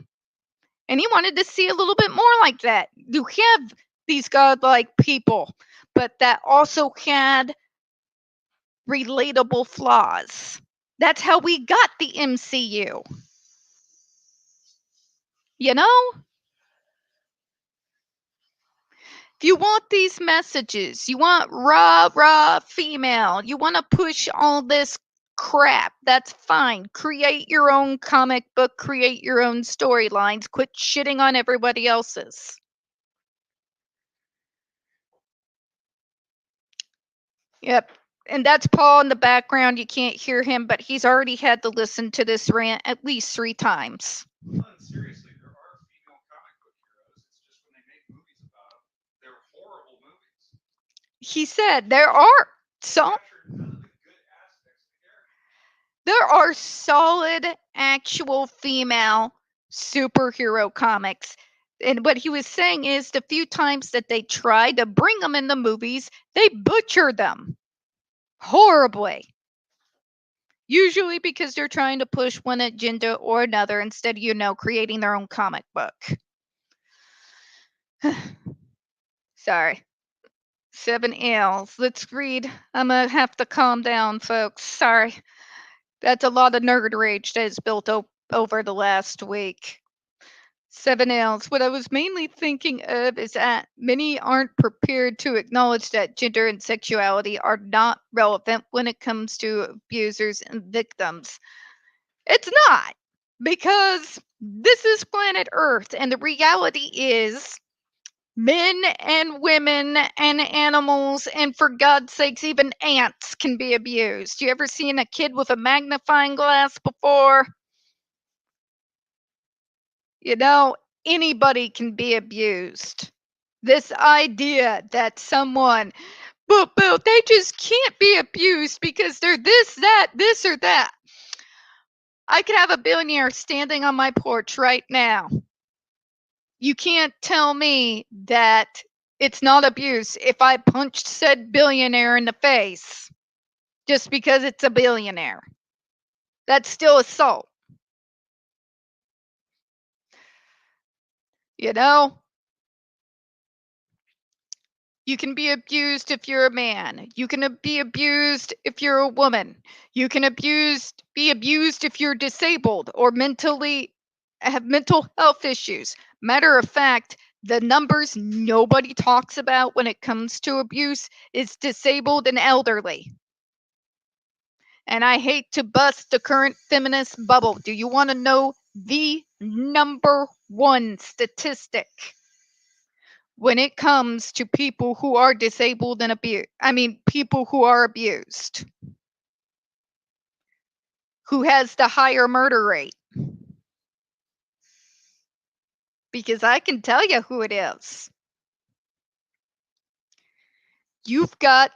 And he wanted to see a little bit more like that. You have these godlike people, but that also had relatable flaws. That's how we got the MCU. You know? If you want these messages, you want rah female, you want to push all this crap, that's fine. Create your own comic book, create your own storylines, quit shitting on everybody else's. Yep. And that's Paul in the background. You can't hear him, but he's already had to listen to this rant at least 3 times. Seriously, there are female comic book heroes. It's just when they make movies about them, they're horrible movies. He said there are some. There are solid, actual female superhero comics. And what he was saying is the few times that they tried to bring them in the movies, they butchered them horribly. Usually because they're trying to push one agenda or another instead of, creating their own comic book. Sorry. 7 L's. Let's read. I'm going to have to calm down, folks. Sorry. That's a lot of nerd rage that has built over the last week. 7 L's. What I was mainly thinking of is that many aren't prepared to acknowledge that gender and sexuality are not relevant when it comes to abusers and victims. It's not, because this is planet Earth, and the reality is men and women and animals, and for God's sakes, even ants can be abused. You ever seen a kid with a magnifying glass before? Anybody can be abused. This idea that someone, but they just can't be abused because they're this, that, this, or that. I could have a billionaire standing on my porch right now. You can't tell me that it's not abuse if I punched said billionaire in the face just because it's a billionaire. That's still assault. You know? You can be abused if you're a man. You can be abused if you're a woman. You can be abused if you're disabled or mentally have mental health issues. Matter of fact, the numbers nobody talks about when it comes to abuse is disabled and elderly. And I hate to bust the current feminist bubble. Do you want to know the number one statistic when it comes to people who are disabled and people who are abused? Who has the higher murder rate? Because I can tell you who it is. You've got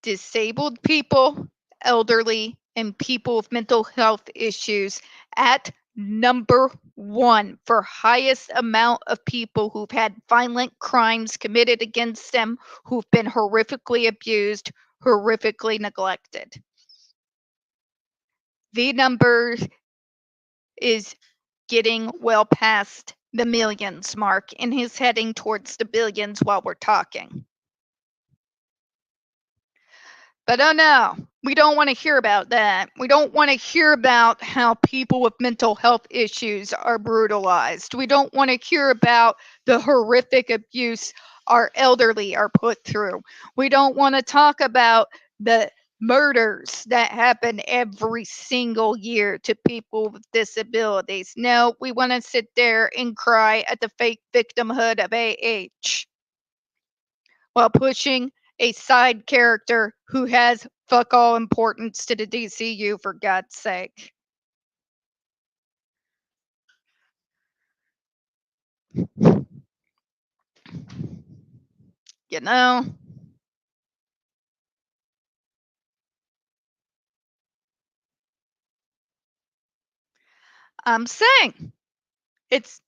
disabled people, elderly, and people with mental health issues at number one for highest amount of people who've had violent crimes committed against them, who've been horrifically abused, horrifically neglected. The number is getting well past the millions mark and is heading towards the billions while we're talking. But oh no, we don't want to hear about that. We don't want to hear about how people with mental health issues are brutalized. We don't want to hear about the horrific abuse our elderly are put through. We don't want to talk about the murders that happen every single year to people with disabilities. No, we want to sit there and cry at the fake victimhood of while pushing a side character who has fuck all importance to the DCU, for God's sake. You know? I'm saying it's,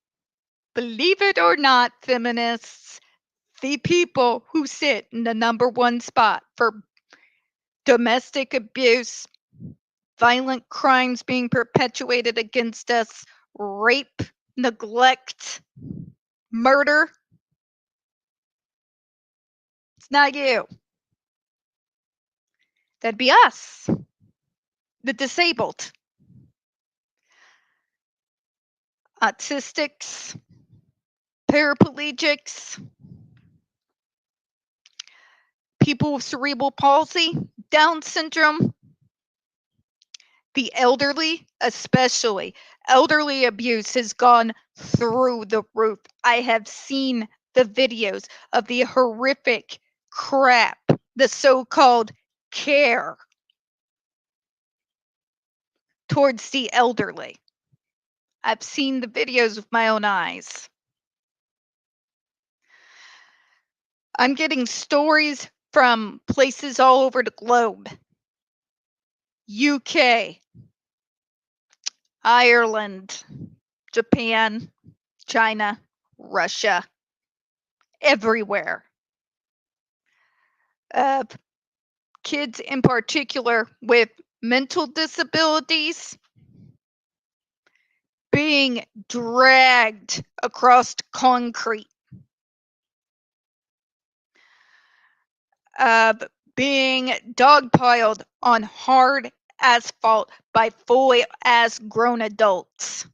believe it or not, feminists, the people who sit in the number one spot for domestic abuse, violent crimes being perpetuated against us, rape, neglect, murder. It's not you. That'd be us, the disabled, autistics, paraplegics, people with cerebral palsy, Down syndrome, the elderly, especially. Elderly abuse has gone through the roof. I have seen the videos of the horrific crap, the so called care towards the elderly. I've seen the videos with my own eyes. I'm getting stories from places all over the globe. UK, Ireland, Japan, China, Russia, everywhere. Uh, Kids in particular with mental disabilities being dragged across concrete, being dogpiled on hard asphalt by fully as grown adults,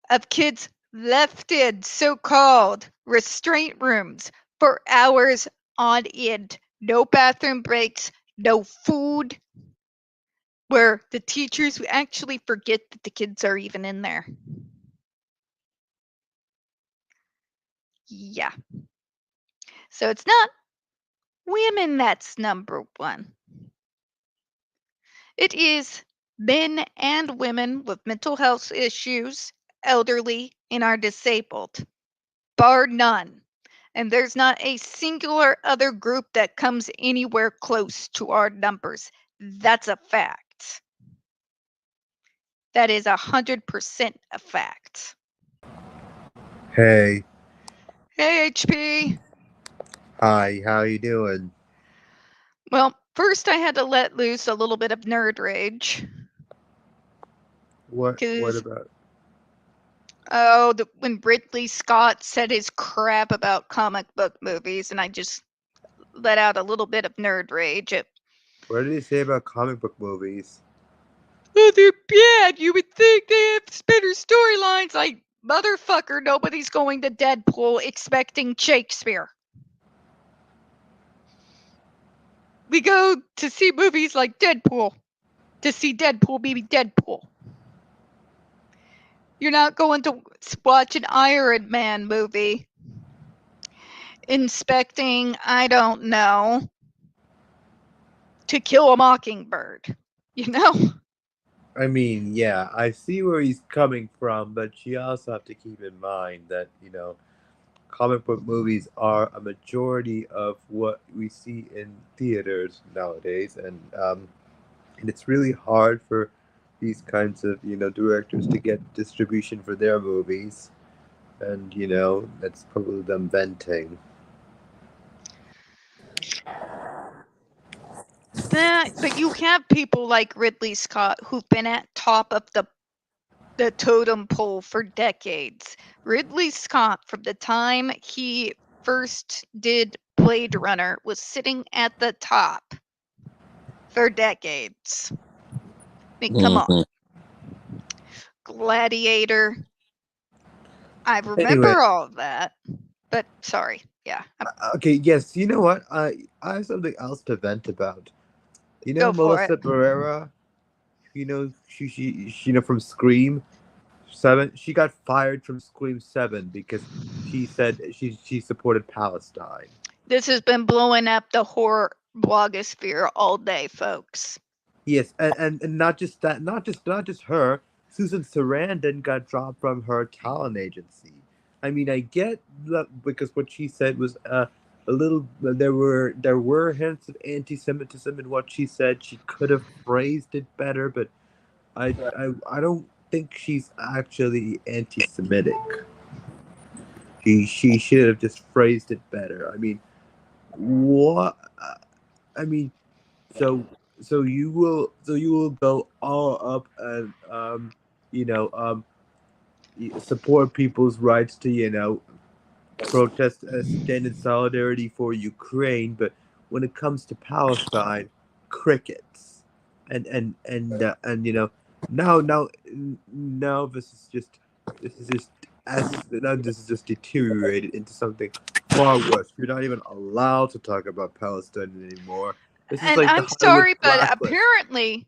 of kids left in so-called restraint rooms for hours on end, no bathroom breaks, no food, where the teachers actually forget that the kids are even in there. Yeah. So it's not women that's number one. It is men and women with mental health issues, elderly, and are disabled, bar none. And there's not a singular other group that comes anywhere close to our numbers. That's a fact. That is 100% a fact. Hey, Hey, HP. hi, how you doing? Well, first I had to let loose a little bit of nerd rage. What 'Cause about? when Ridley Scott said his crap about comic book movies, and I just let out a little bit of nerd rage. What did he say about comic book movies? Oh, they're bad. You would think they have better storylines. Like, motherfucker, nobody's going to Deadpool expecting Shakespeare. We go to see movies like Deadpool to see Deadpool be Deadpool. You're not going to watch an Iron Man movie inspecting, I don't know, To Kill a Mockingbird. You know? I mean, yeah, I see where he's coming from, but you also have to keep in mind that, comic book movies are a majority of what we see in theaters nowadays, and it's really hard for these kinds of, directors to get distribution for their movies, and, that's probably them venting. But you have people like Ridley Scott who've been at top of the totem pole for decades. Ridley Scott, from the time he first did Blade Runner, was sitting at the top for decades. I mean, come on. Mhm. Gladiator. I Anyway, remember all of that. But sorry. Yeah. okay, yes, you know what? I have something else to vent about. You know Go for it. Melissa Barrera? She from Scream 7. She got fired from Scream 7 because she said she supported Palestine. This has been blowing up the horror blogosphere all day, folks. Yes, and not just that, not just her. Susan Sarandon got dropped from her talent agency. I mean, I get that because what she said was a little. There were hints of anti-Semitism in what she said. She could have phrased it better, but I don't think she's actually anti-Semitic. She should have just phrased it better. I mean, what? I mean, so so you will go all up and support people's rights to protest, stand in solidarity for Ukraine, but when it comes to Palestine, crickets, and now this is just as now this is just deteriorated into something far worse. You're not even allowed to talk about Palestine anymore. This is And like the I'm Hollywood sorry, but blacklist. apparently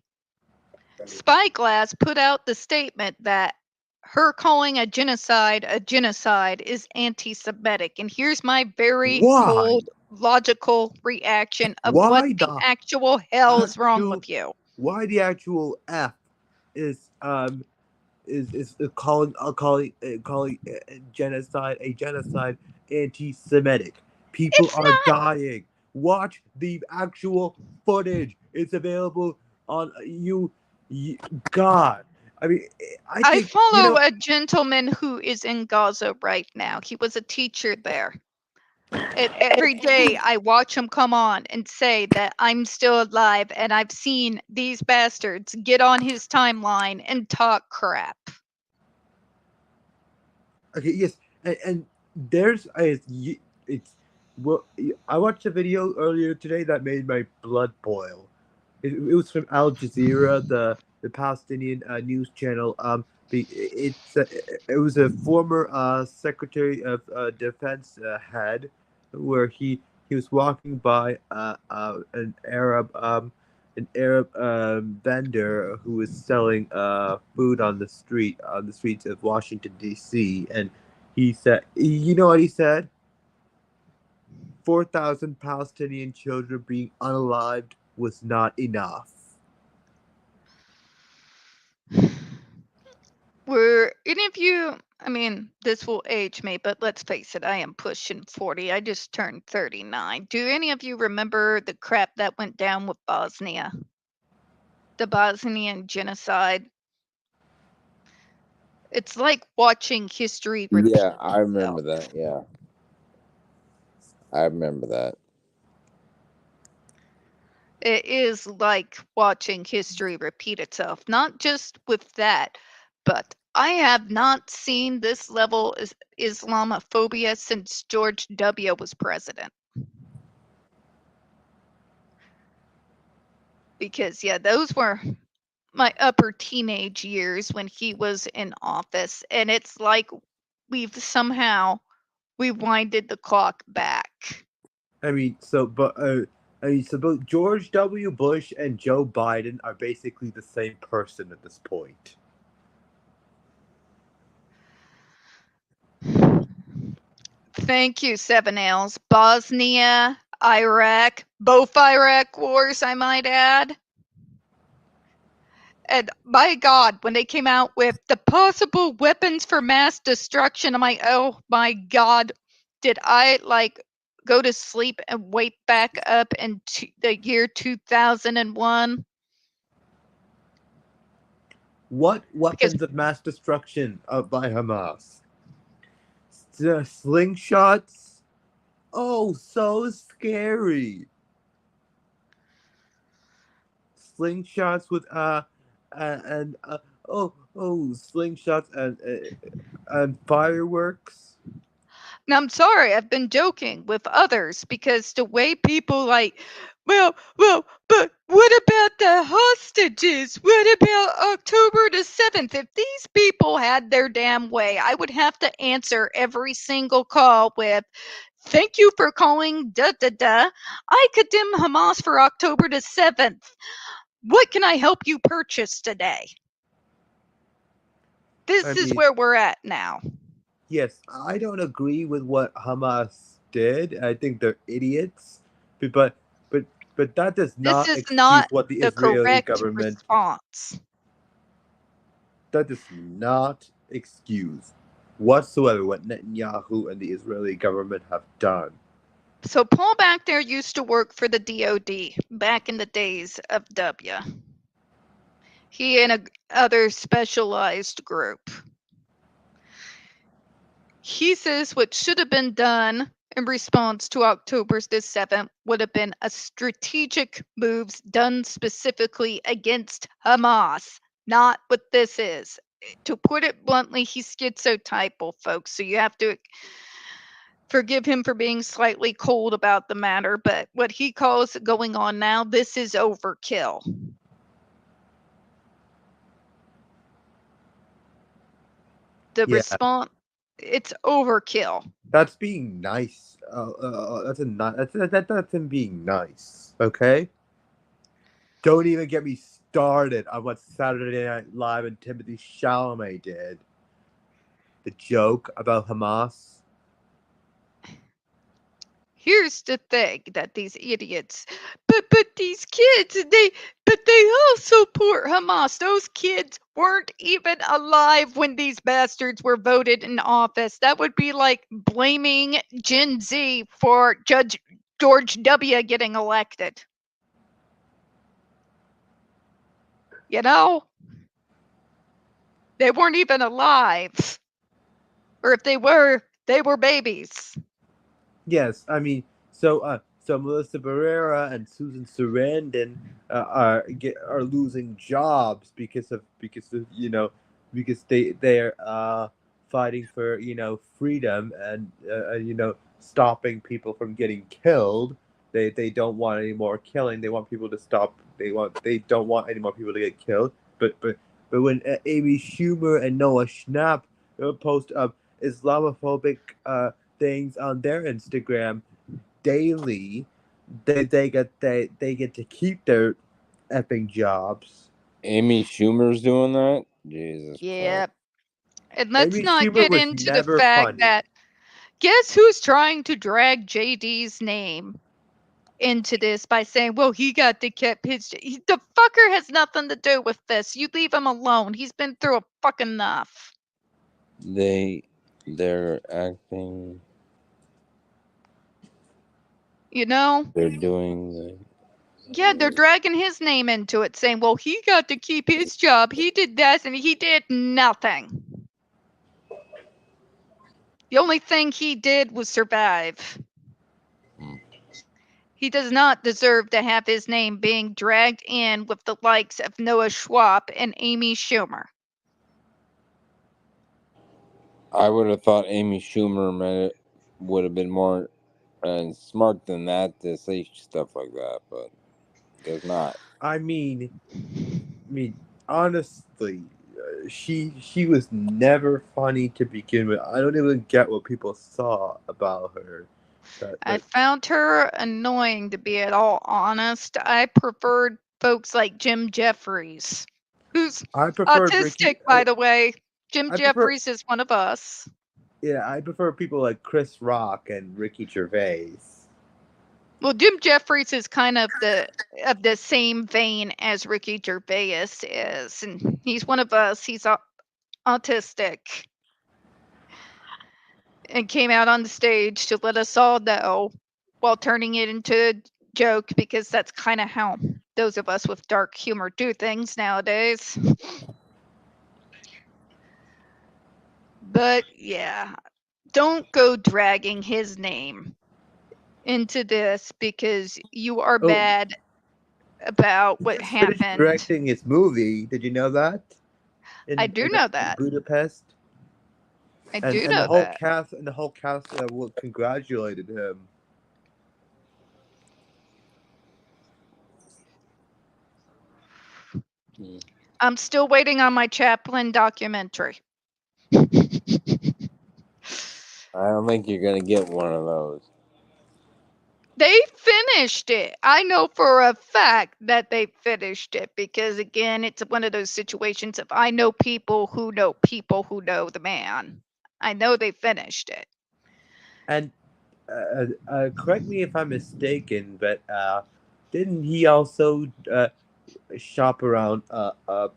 Spyglass put out the statement that her calling a genocide is anti-Semitic. And here's my very Why? cold, logical reaction of what Why the the actual hell is wrong actual? with you. Why the actual F is calling genocide anti-Semitic. People It's are not. dying. Watch the actual footage. It's available on you. God, I mean, I I think you follow know. a gentleman who is in Gaza right now. He was a teacher there. And every day I watch him come on and say that I'm still alive and I've seen these bastards get on his timeline and talk crap. Okay, yes, and there's a it's well, I watched a video earlier today that made my blood boil. It was from Al Jazeera, the Palestinian news channel. It was a former Secretary of Defense head, where he was walking by an Arab vendor who was selling food on the streets of Washington D.C. And he said, you know what he said? 4,000 Palestinian children being unalived was not enough. Were any of you, I mean, this will age me, but let's face it, I am pushing 40. I just turned 39. Do any of you remember the crap that went down with Bosnia? The Bosnian genocide? It's like watching history repeat Yeah, I itself. remember that. Yeah, I remember that. It is like watching history repeat itself, not just with that, but I have not seen this level of Islamophobia since George W. was president. Because, yeah, those were my upper teenage years when he was in office. And it's like we've somehow rewinded the clock back. I mean, so both George W. Bush and Joe Biden are basically the same person at this point. Thank you, Seven L's. Bosnia, Iraq, both Iraq wars, I might add. And my God, when they came out with the possible weapons for mass destruction, I'm like, oh my God, did I like go to sleep and wake back up in the year 2001? What Because weapons of mass destruction by Hamas? Slingshots? Oh, so scary. Slingshots with and slingshots and fireworks. now I'm sorry, I've been joking with others because the way people like, but what about the hostages? What about October the 7th? If these people had their damn way, I would have to answer every single call with, thank you for calling, da da da. I condemn Hamas for October the 7th. What can I help you purchase today? I This is mean, where we're at now. yes, I don't agree with what Hamas did. I think they're idiots, but but but that does This not is excuse not what the the Israeli correct government. response. That does not excuse whatsoever what Netanyahu and the Israeli government have done. So Paul back there used to work for the DOD back in the days of W. He and a other specialized group. He says what should have been done in response to October the 7th would have been a strategic moves done specifically against Hamas, not what this is. To put it bluntly, he's schizotypal, folks. So you have to forgive him for being slightly cold about the matter, but what he calls going on now, this is overkill. The Yeah, response, it's overkill. That's being nice. That's him being nice. Okay. Don't even get me started on what Saturday Night Live and Timothy Chalamet did. The joke about Hamas. Here's the thing that these idiots, but these kids, they all support Hamas. Those kids weren't even alive when these bastards were voted in office. That would be like blaming Gen Z for Judge George W. getting elected. You know, they weren't even alive, or if they were babies. Yes, I mean, so Melissa Barrera and Susan Sarandon are losing jobs because they're fighting for freedom and stopping people from getting killed. They don't want any more killing. They want people to stop. They don't want any more people to get killed. But when Amy Schumer and Noah Schnapp post Islamophobic things on their Instagram daily, they get to keep their effing jobs. Amy Schumer's doing that? Jesus Christ. Yep. And let's Amy not Schumer get was into the never fact funny. that guess who's trying to drag JD's name into this by saying, well, he got to keep his. The fucker has nothing to do with this. You leave him alone. He's been through a fucking enough. They're acting. You know? They're doing the. Yeah, they're dragging his name into it, saying, well, he got to keep his job. He did this and he did nothing. The only thing he did was survive. He does not deserve to have his name being dragged in with the likes of Noah Schwab and Amy Schumer. I would have thought Amy Schumer would have been more smart than that to say stuff like that, but guess not. I mean, honestly, she was never funny to begin with. I don't even get what people saw about her. I That found her annoying, to be at all honest. I preferred folks like Jim Jeffries, who's I preferred Ricky. autistic, by the way. Jim I prefer Jeffries is one of us. Yeah, I prefer people like Chris Rock and Ricky Gervais. Well, Jim Jeffries is kind of the same vein as Ricky Gervais is, and he's one of us. He's autistic, and came out on the stage to let us all know, while turning it into a joke, because that's kind of how those of us with dark humor do things nowadays. But yeah, don't go dragging his name into this because you are Oh, bad about he what just finished happened. directing his movie. Did you know that? I do know In that. Budapest, I do and know that. the whole cast congratulated him. I'm still waiting on my Chaplin documentary. I don't think you're gonna get one of those. They finished it. I know for a fact that they finished it because, again, it's one of those situations of I know people who know people who know the man. I know they finished it. And correct me if I'm mistaken, but didn't he also shop around a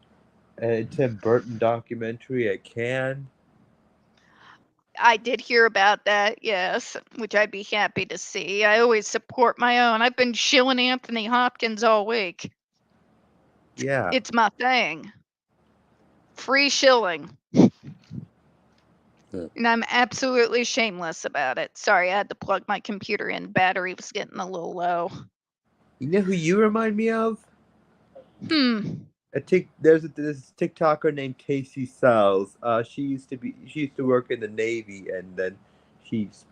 Tim Burton documentary at Cannes? I did hear about that, yes, which I'd be happy to see. I always support my own. I've been shilling Anthony Hopkins all week. Yeah. It's my thing. Free shilling. Yeah. And I'm absolutely shameless about it. Sorry, I had to plug my computer in. Battery was getting a little low. You know who you remind me of? Hmm. There's this TikToker named Casey Sells. She used to work in the Navy, and then she's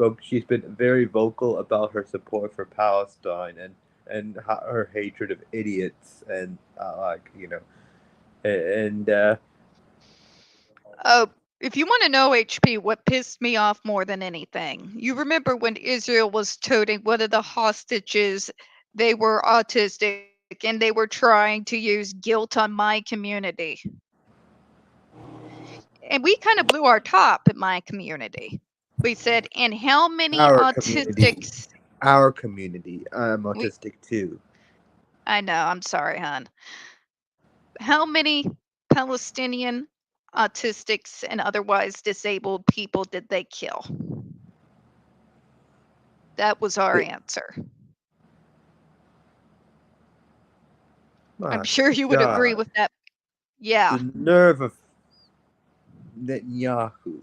been very vocal about her support for Palestine and her hatred of idiots and and Oh, If you want to know, HP, what pissed me off more than anything, you remember when Israel was toting one of the hostages, they were autistic and they were trying to use guilt on my community. And we kind of blew our top in my community. We said, and how many Our community. autistics? Our community. I'm We, autistic too. I know, I'm sorry, hon. How many Palestinian autistics and otherwise disabled people did they kill? That was our It, answer. I'm my sure you would agree God. with that. Yeah, The nerve of Netanyahu.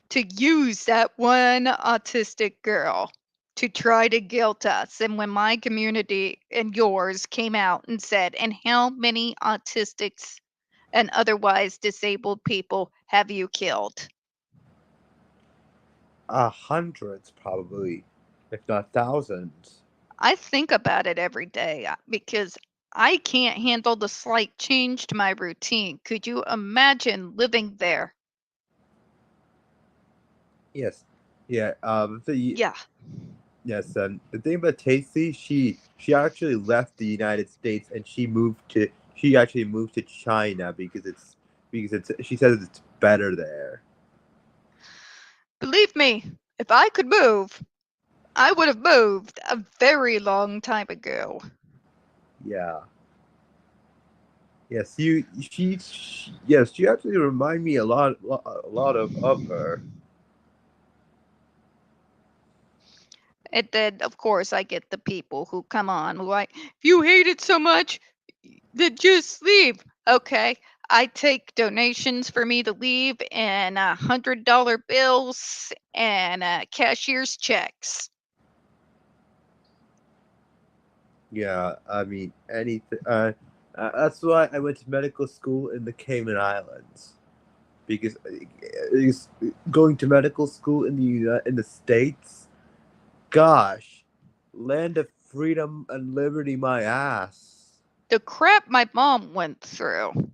to use that one autistic girl to try to guilt us. And when my community and yours came out and said, and how many autistics and otherwise disabled people have you killed? Hundreds, probably, if not thousands. I think about it every day because I can't handle the slight change to my routine. Could you imagine living there? Yes. Yeah. Yeah. Yes. And the thing about Tasty, she actually left the United States and she actually moved to China because it's she says it's better there. Believe me, if I could move, I would have moved a very long time ago. Yeah. Yes. Yes. She actually remind me a lot of her. And then, of course, I get the people who come on, like, if you hate it so much, then just leave. Okay, I take donations for me to leave and $100 bills and cashier's checks. Yeah. I mean anything. That's why I went to medical school in the Cayman Islands. Because going to medical school in the states, gosh, land of freedom and liberty, my ass. The crap my mom went through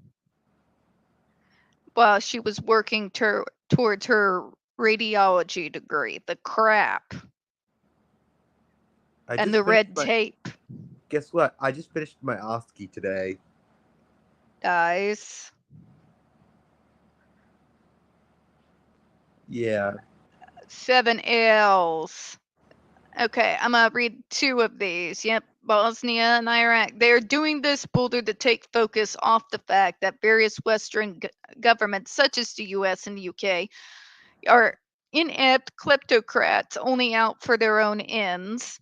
while she was working towards her radiology degree. The crap I and just the finished red my. tape, Guess what? I just finished my OSCE today. guys. Yeah. 7 L's. Okay, I'm gonna read two of these. Yep, Bosnia and Iraq. They're doing this boulder to take focus off the fact that various Western governments, such as the US and the UK, are inept kleptocrats only out for their own ends.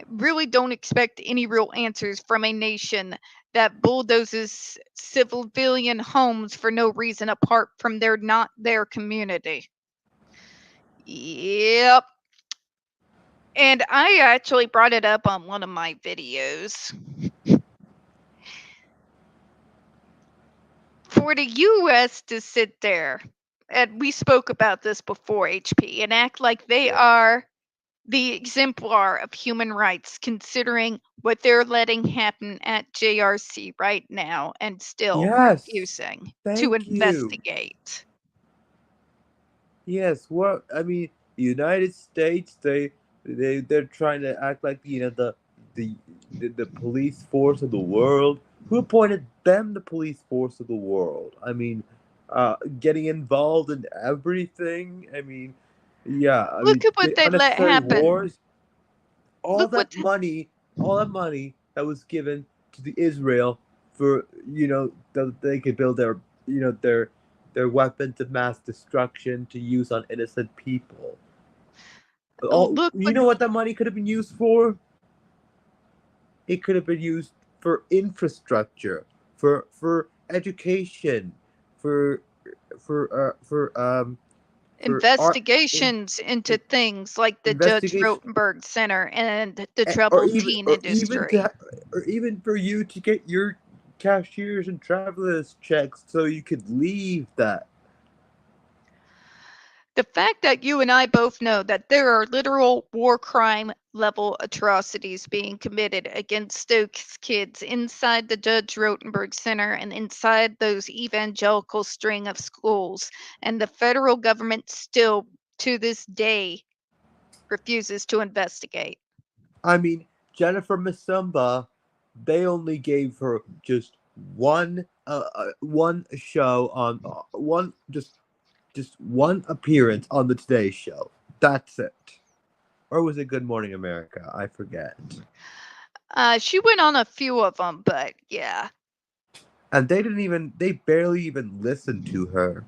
Really don't expect any real answers from a nation that bulldozes civilian homes for no reason apart from their not their community. Yep. And I actually brought it up on one of my videos. For the US to sit there, and we spoke about this before, HP, and act like they Yeah. are the exemplar of human rights, considering what they're letting happen at JRC right now and still Yes. refusing to Thank you. investigate. Yes. What I mean, the United States, they're trying to act like the the police force of the world. Who appointed them the police force of the world? I mean, getting involved in everything. I mean, yeah. I Look mean, at what the they let unnecessary happen. wars. All Look what that money, all that money that was given to the Israel for that they could build their weapons of mass destruction to use on innocent people. Oh, look you what know what that money could have been used for? It could have been used for infrastructure, for education, for for art, in, investigations into in, things like the Judge investigation, Rotenberg Center and the or troubled even teen or even industry. or even for you to get your cashiers and travelers checks so you could leave that. The fact that you and I both know that there are literal war crime level atrocities being committed against those kids inside the Judge Rotenberg Center and inside those evangelical string of schools, and the federal government still, to this day, refuses to investigate. I mean, Jennifer Masumba, they only gave her just one show on one just one appearance on the Today Show. That's it. Or was it Good Morning America? I forget. She went on a few of them, but yeah. And they barely even listened to her.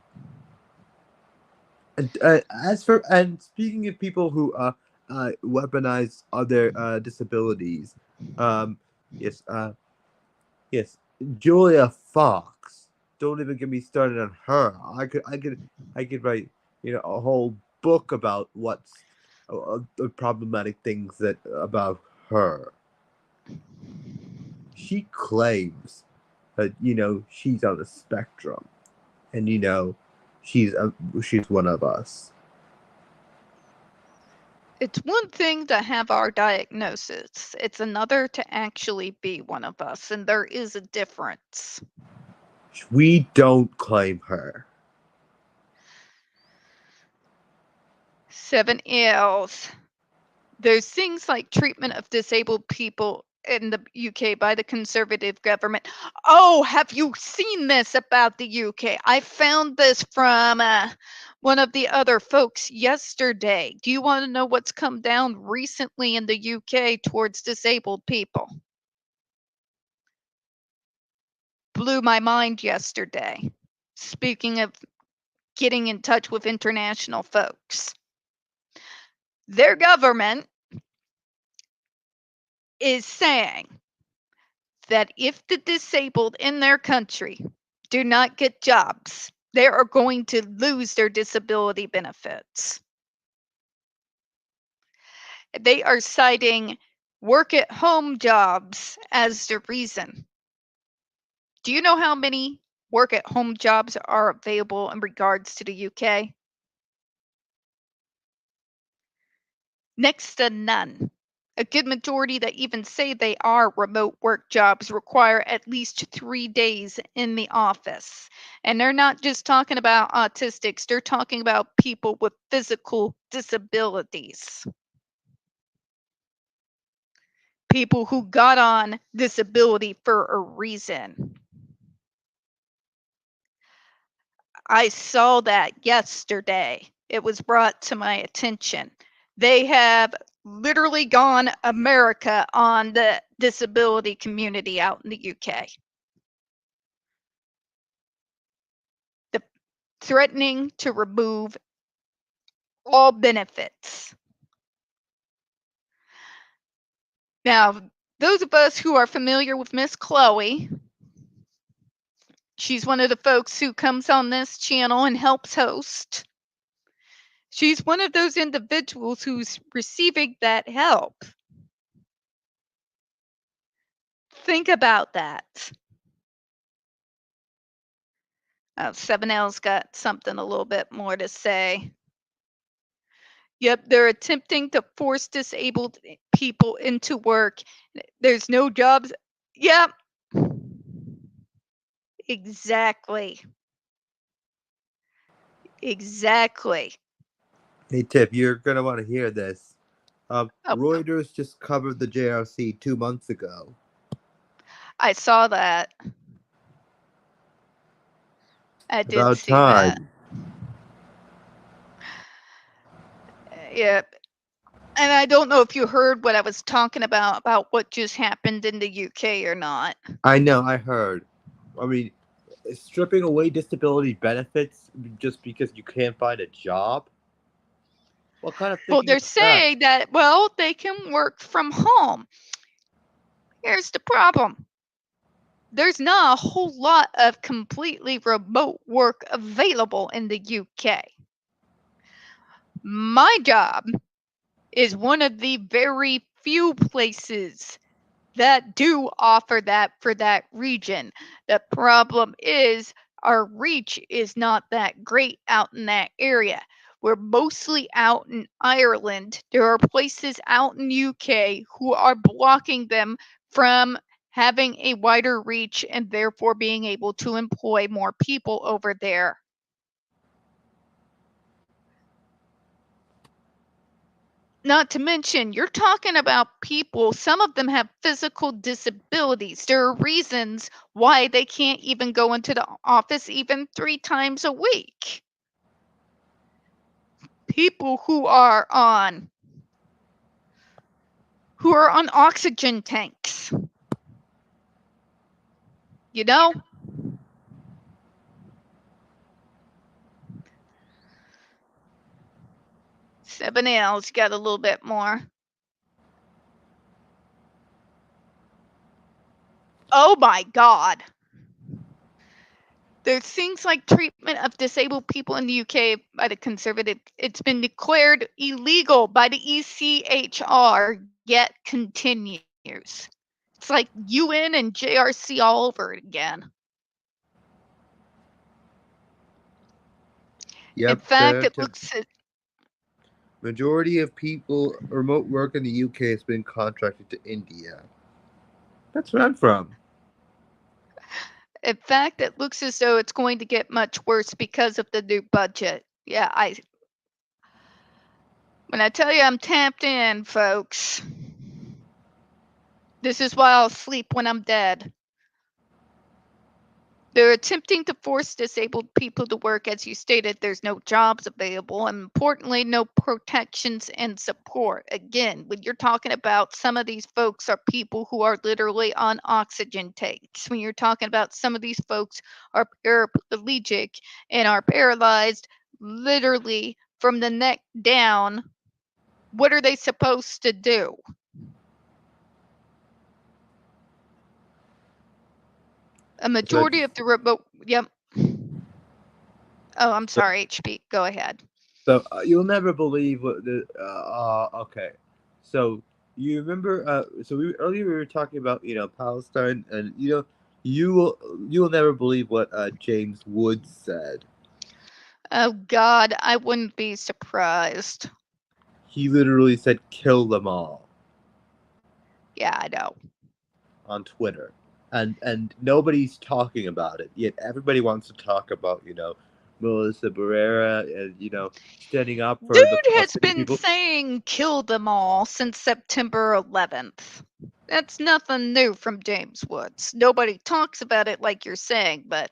And speaking of people who weaponize other disabilities, um, yes, yes, Julia Fox. Don't even get me started on her. I could write a whole book about what's the problematic things that about her. She claims that she's on the spectrum, and she's one of us. It's one thing to have our diagnosis. It's another to actually be one of us, and there is a difference. We don't claim her. 7 L's. There's things like treatment of disabled people in the UK by the Conservative government. Oh, have you seen this about the UK? I found this from one of the other folks yesterday. Do you want to know what's come down recently in the UK towards disabled people? Blew my mind yesterday. Speaking of getting in touch with international folks, their government is saying that if the disabled in their country do not get jobs, they are going to lose their disability benefits. They are citing work at home jobs as the reason. Do you know how many work at home jobs are available in regards to the UK? Next to none. A good majority that even say they are remote work jobs require at least 3 days in the office. And they're not just talking about autistics, they're talking about people with physical disabilities. People who got on disability for a reason. I saw that yesterday. It was brought to my attention. They have literally gone America on the disability community out in the UK. The threatening to remove all benefits. Now, those of us who are familiar with Miss Chloe, she's one of the folks who comes on this channel and helps host. She's one of those individuals who's receiving that help. Think about that. 7L's got something a little bit more to say. Yep, they're attempting to force disabled people into work. There's no jobs. Yep. Exactly. Exactly. Hey, Tiff, you're gonna want to hear this. Oh, Reuters just covered the JRC 2 months ago. I saw that. I did About see that. time. Yep. And I don't know if you heard what I was talking about what just happened in the UK or not. I know, I heard. I mean, stripping away disability benefits just because you can't find a job? What kind of Well, thinking they're is that? saying that, well, they can work from home. Here's the problem. There's not a whole lot of completely remote work available in the UK. My job is one of the very few places that do offer that for that region. The problem is our reach is not that great out in that area. We're mostly out in Ireland. There are places out in UK who are blocking them from having a wider reach and therefore being able to employ more people over there. Not to mention, you're talking about people, some of them have physical disabilities. There are reasons why they can't even go into the office even 3 times a week. People who are on oxygen tanks. You know? Seven L's got a little bit more. Oh my God. There's things like treatment of disabled people in the UK by the Conservative. It's been declared illegal by the ECHR, yet continues. It's like UN and JRC all over again. Yep, In fact, it looks at majority of people remote work in the UK has been contracted to India. That's where I'm from. In fact, it looks as though it's going to get much worse because of the new budget. Yeah, when I tell you I'm tapped in, folks, this is why I'll sleep when I'm dead. They're attempting to force disabled people to work. As you stated, there's no jobs available, and importantly, no protections and support. Again, when you're talking about some of these folks are people who are literally on oxygen tanks. When you're talking about some of these folks are paraplegic and are paralyzed literally from the neck down, what are they supposed to do? A majority of the remote, yep. Oh, I'm sorry, HB. Go ahead. So you'll never believe what the. Okay, so you remember? So earlier we were talking about Palestine, and you will never believe what James Woods said. Oh God, I wouldn't be surprised. He literally said, "Kill them all." Yeah, I know. On Twitter, and nobody's talking about it yet. Everybody wants to talk about Melissa Barrera and standing up for Dude the has Palestinian been people. saying kill them all since September 11th. That's nothing new from James Woods. Nobody talks about it like you're saying, but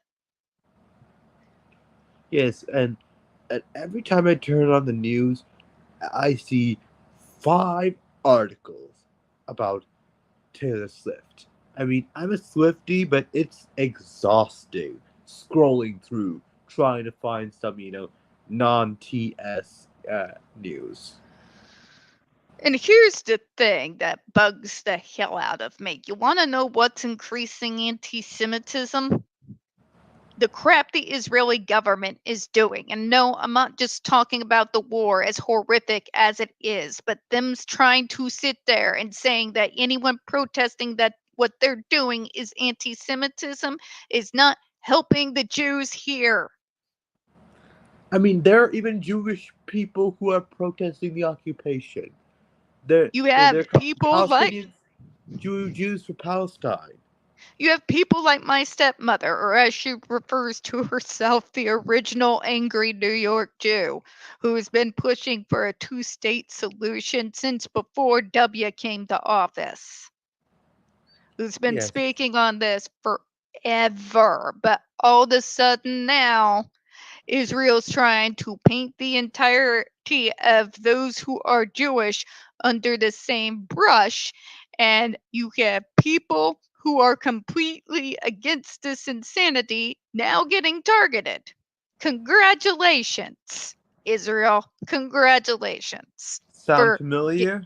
Yes, and every time I turn on the news, I see 5 articles about Taylor Swift. I mean, I'm a Swiftie, but it's exhausting scrolling through trying to find some, non TS news. and here's the thing that bugs the hell out of me. You want to know what's increasing anti-Semitism? The crap the Israeli government is doing. And no, I'm not just talking about the war, as horrific as it is, but them trying to sit there and saying that anyone protesting that what they're doing is anti-Semitism is not helping the Jews here. I mean, there are even Jewish people who are protesting the occupation. They're You have people like Palestinians, Jews for Palestine. You have people like my stepmother, or as she refers to herself, the original angry New York Jew, who has been pushing for a two-state solution since before W came to office, who's been Yes. speaking on this forever. But all of a sudden now, Israel's trying to paint the entirety of those who are Jewish under the same brush, and you have people who are completely against this insanity now getting targeted. Congratulations, Israel. Congratulations Sound for familiar?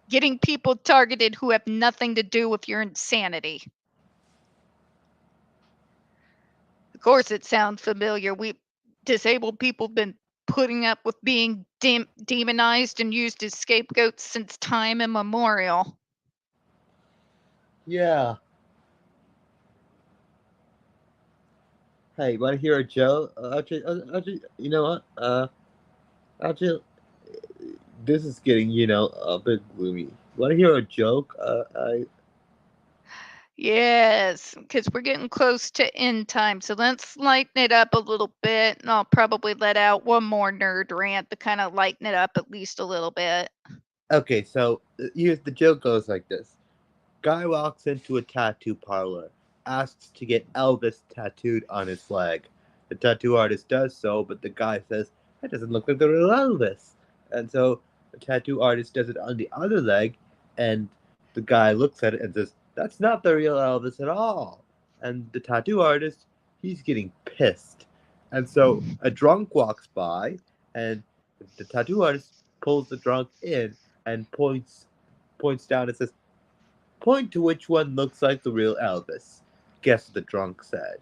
getting people targeted who have nothing to do with your insanity. Of course, it sounds familiar. We disabled people have been putting up with being demonized and used as scapegoats since time immemorial. Yeah. Hey, want to hear a joke? Actually, you know what? Actually, this is getting, a bit gloomy. Want to hear a joke? Yes, because we're getting close to end time. So let's lighten it up a little bit. And I'll probably let out one more nerd rant to kind of lighten it up at least a little bit. Okay, so here's the joke goes like this. Guy walks into a tattoo parlor, asks to get Elvis tattooed on his leg. The tattoo artist does so, but the guy says, that doesn't look like the real Elvis. And so the tattoo artist does it on the other leg, and the guy looks at it and says, that's not the real Elvis at all. And the tattoo artist, he's getting pissed. And so a drunk walks by, and the tattoo artist pulls the drunk in and points down and says, point to which one looks like the real Elvis. Guess what the drunk said.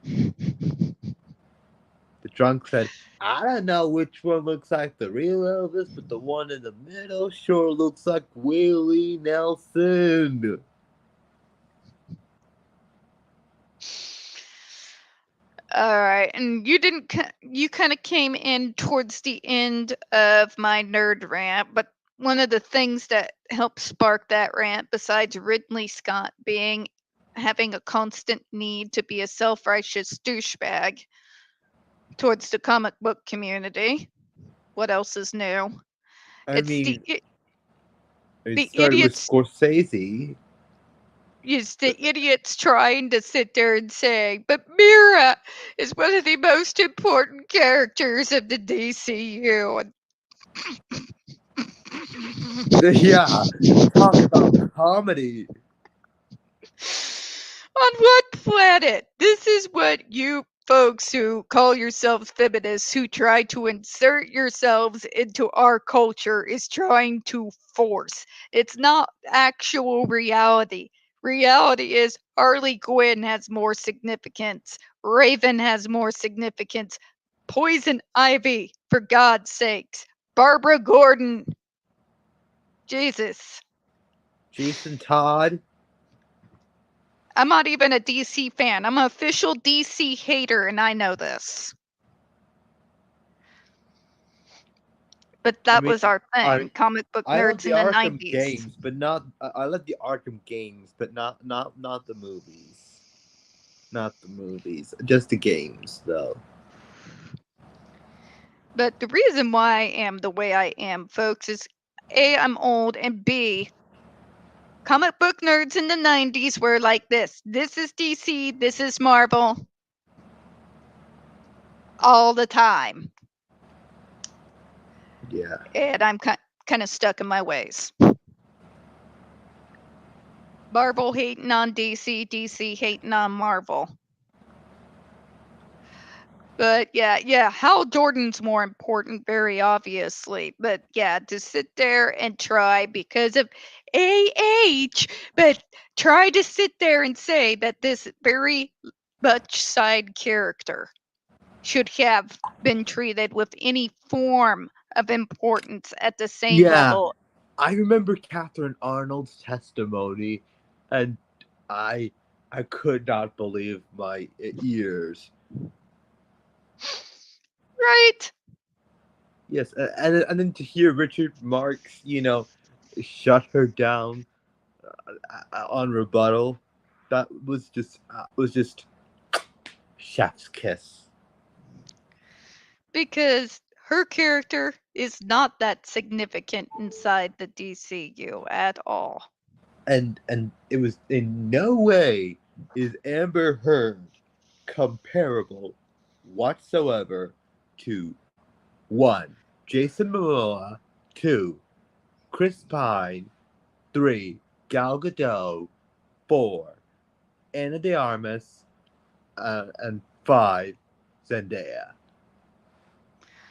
The drunk said, I don't know which one looks like the real Elvis, but the one in the middle sure looks like Willie Nelson. All right, and you kind of came in towards the end of my nerd rant, but one of the things that helped spark that rant, besides Ridley Scott being having a constant need to be a self-righteous douchebag towards the comic book community, what else is new? I It's mean, it the started with idiots Scorsese. is the idiots trying to sit there and say, but Mira is one of the most important characters of the DCU. Yeah, talk about comedy. On what planet? This is what you folks who call yourselves feminists who try to insert yourselves into our culture is trying to force. It's not actual reality. Reality is Harley Quinn has more significance. Raven has more significance. Poison Ivy, for God's sakes. Barbara Gordon. Jesus. Jason Todd. I'm not even a DC fan. I'm an official DC hater, and I know this. But I that mean, was our I thing, comic book I love nerds the in the Arkham 90s. games, but not. I love the Arkham games, but not the movies. Not the movies, just the games, though. But the reason why I am the way I am, folks, is A, I'm old, and B, comic book nerds in the 90s were like this. This is DC, this is Marvel, all the time. Yeah. And I'm kind of stuck in my ways. Marvel hating on DC, DC hating on Marvel. But yeah, Hal Jordan's more important, very obviously. But yeah, to sit there and try because of AH, but try to sit there and say that this very much side character should have been treated with any form of importance at the same Yeah, level. I remember Catherine Arnold's testimony, and I I could not believe my ears. Right? Yes, and then to hear Richard Marx, shut her down on rebuttal, that was just chef's kiss. Because her character is not that significant inside the DCU at all. And it was in no way is Amber Heard comparable whatsoever to one Jason Momoa, two Chris Pine, three Gal Gadot, four Ana de Armas, and five Zendaya.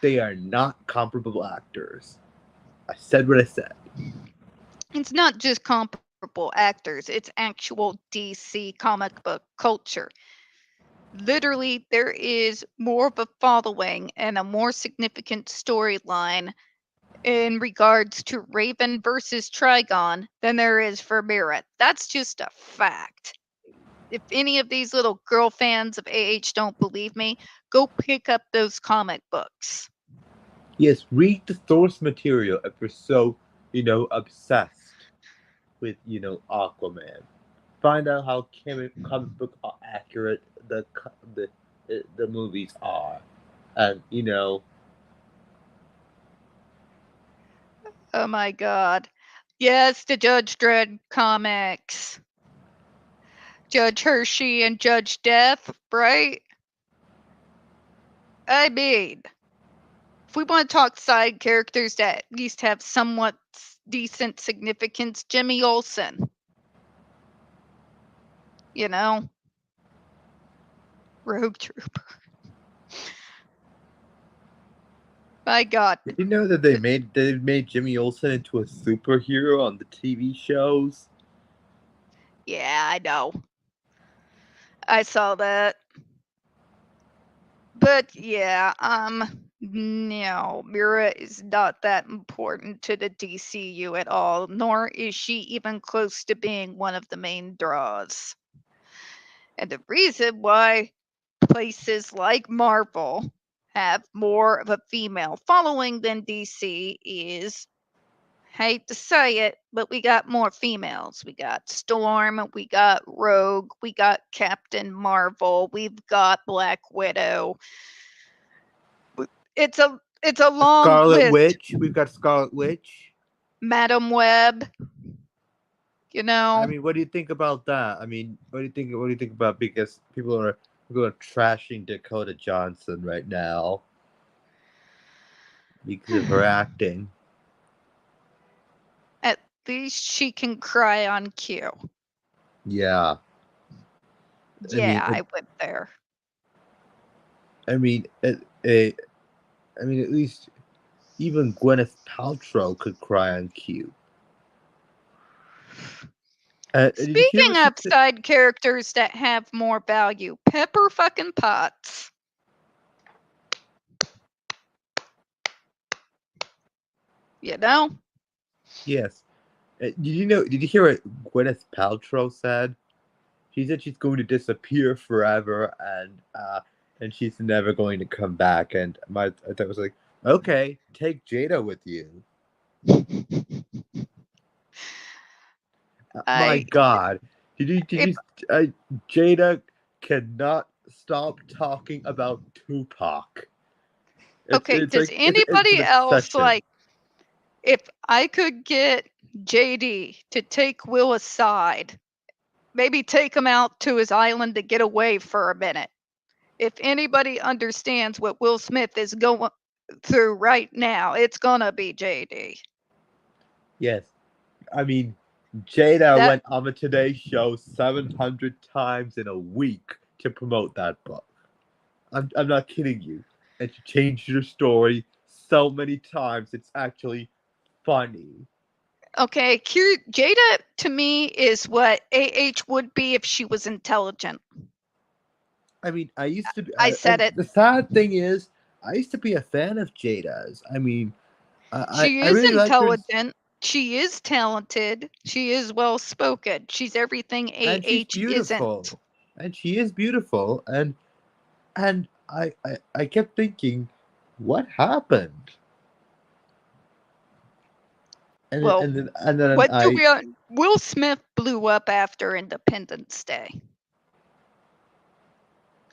They are not comparable actors. I said what I said. It's not just comparable actors, it's actual DC comic book culture. Literally, there is more of a following and a more significant storyline in regards to Raven versus Trigon than there is for Mira. That's just a fact. if any of these little girl fans of AH don't believe me, go pick up those comic books. Yes, read the source material if you're so, obsessed with, Aquaman. Find out how comic book accurate the movies are, and Oh my god. Yes, the Judge Dredd comics. Judge Hershey and Judge Death, right? I mean, if we want to talk side characters that at least have somewhat decent significance, Jimmy Olsen. You know? Rogue Trooper. My god. did you know that they made Jimmy Olsen into a superhero on the TV shows? Yeah, I know. I saw that. But yeah, no, Mira is not that important to the DCU at all, nor is she even close to being one of the main draws. And the reason why places like Marvel have more of a female following than DC is, hate to say it, but we got more females. We got Storm, we got Rogue, we got Captain Marvel, we've got Black Widow. It's a long Scarlet list. Witch. We've got Scarlet Witch. Madam Web, you I know. mean, what do you think about that? I mean, what do you think? What do you think about, because people are trashing Dakota Johnson right now because of her acting. At least she can cry on cue. Yeah, Yeah, I went there. I mean, at least even Gwyneth Paltrow could cry on cue. Did you hear Speaking of side characters that have more value, Pepper fucking Potts. You know? Yes. Did you know? Did you hear what Gwyneth Paltrow said? She said she's going to disappear forever, and she's never going to come back. And I thought was like, okay, take Jada with you. My God, Jada cannot stop talking about Tupac. Okay, does anybody else like, if I could get JD to take Will aside, maybe take him out to his island to get away for a minute. If anybody understands what Will Smith is going through right now, it's gonna be JD. Yes, I mean, Jada went on the Today Show 700 times in a week to promote that book. I'm not kidding you. And she changed her story so many times. It's actually funny. Okay, Jada to me is what AH would be if she was intelligent. I mean, I used to be. I said it. The sad thing is, I used to be a fan of Jada's. I mean, She I is really like her. intelligent. She is talented. She is well spoken. She's everything And she's AH beautiful. isn't. And she is beautiful. And I kept thinking, what happened? Well, and then what do we? Will Smith blew up after Independence Day.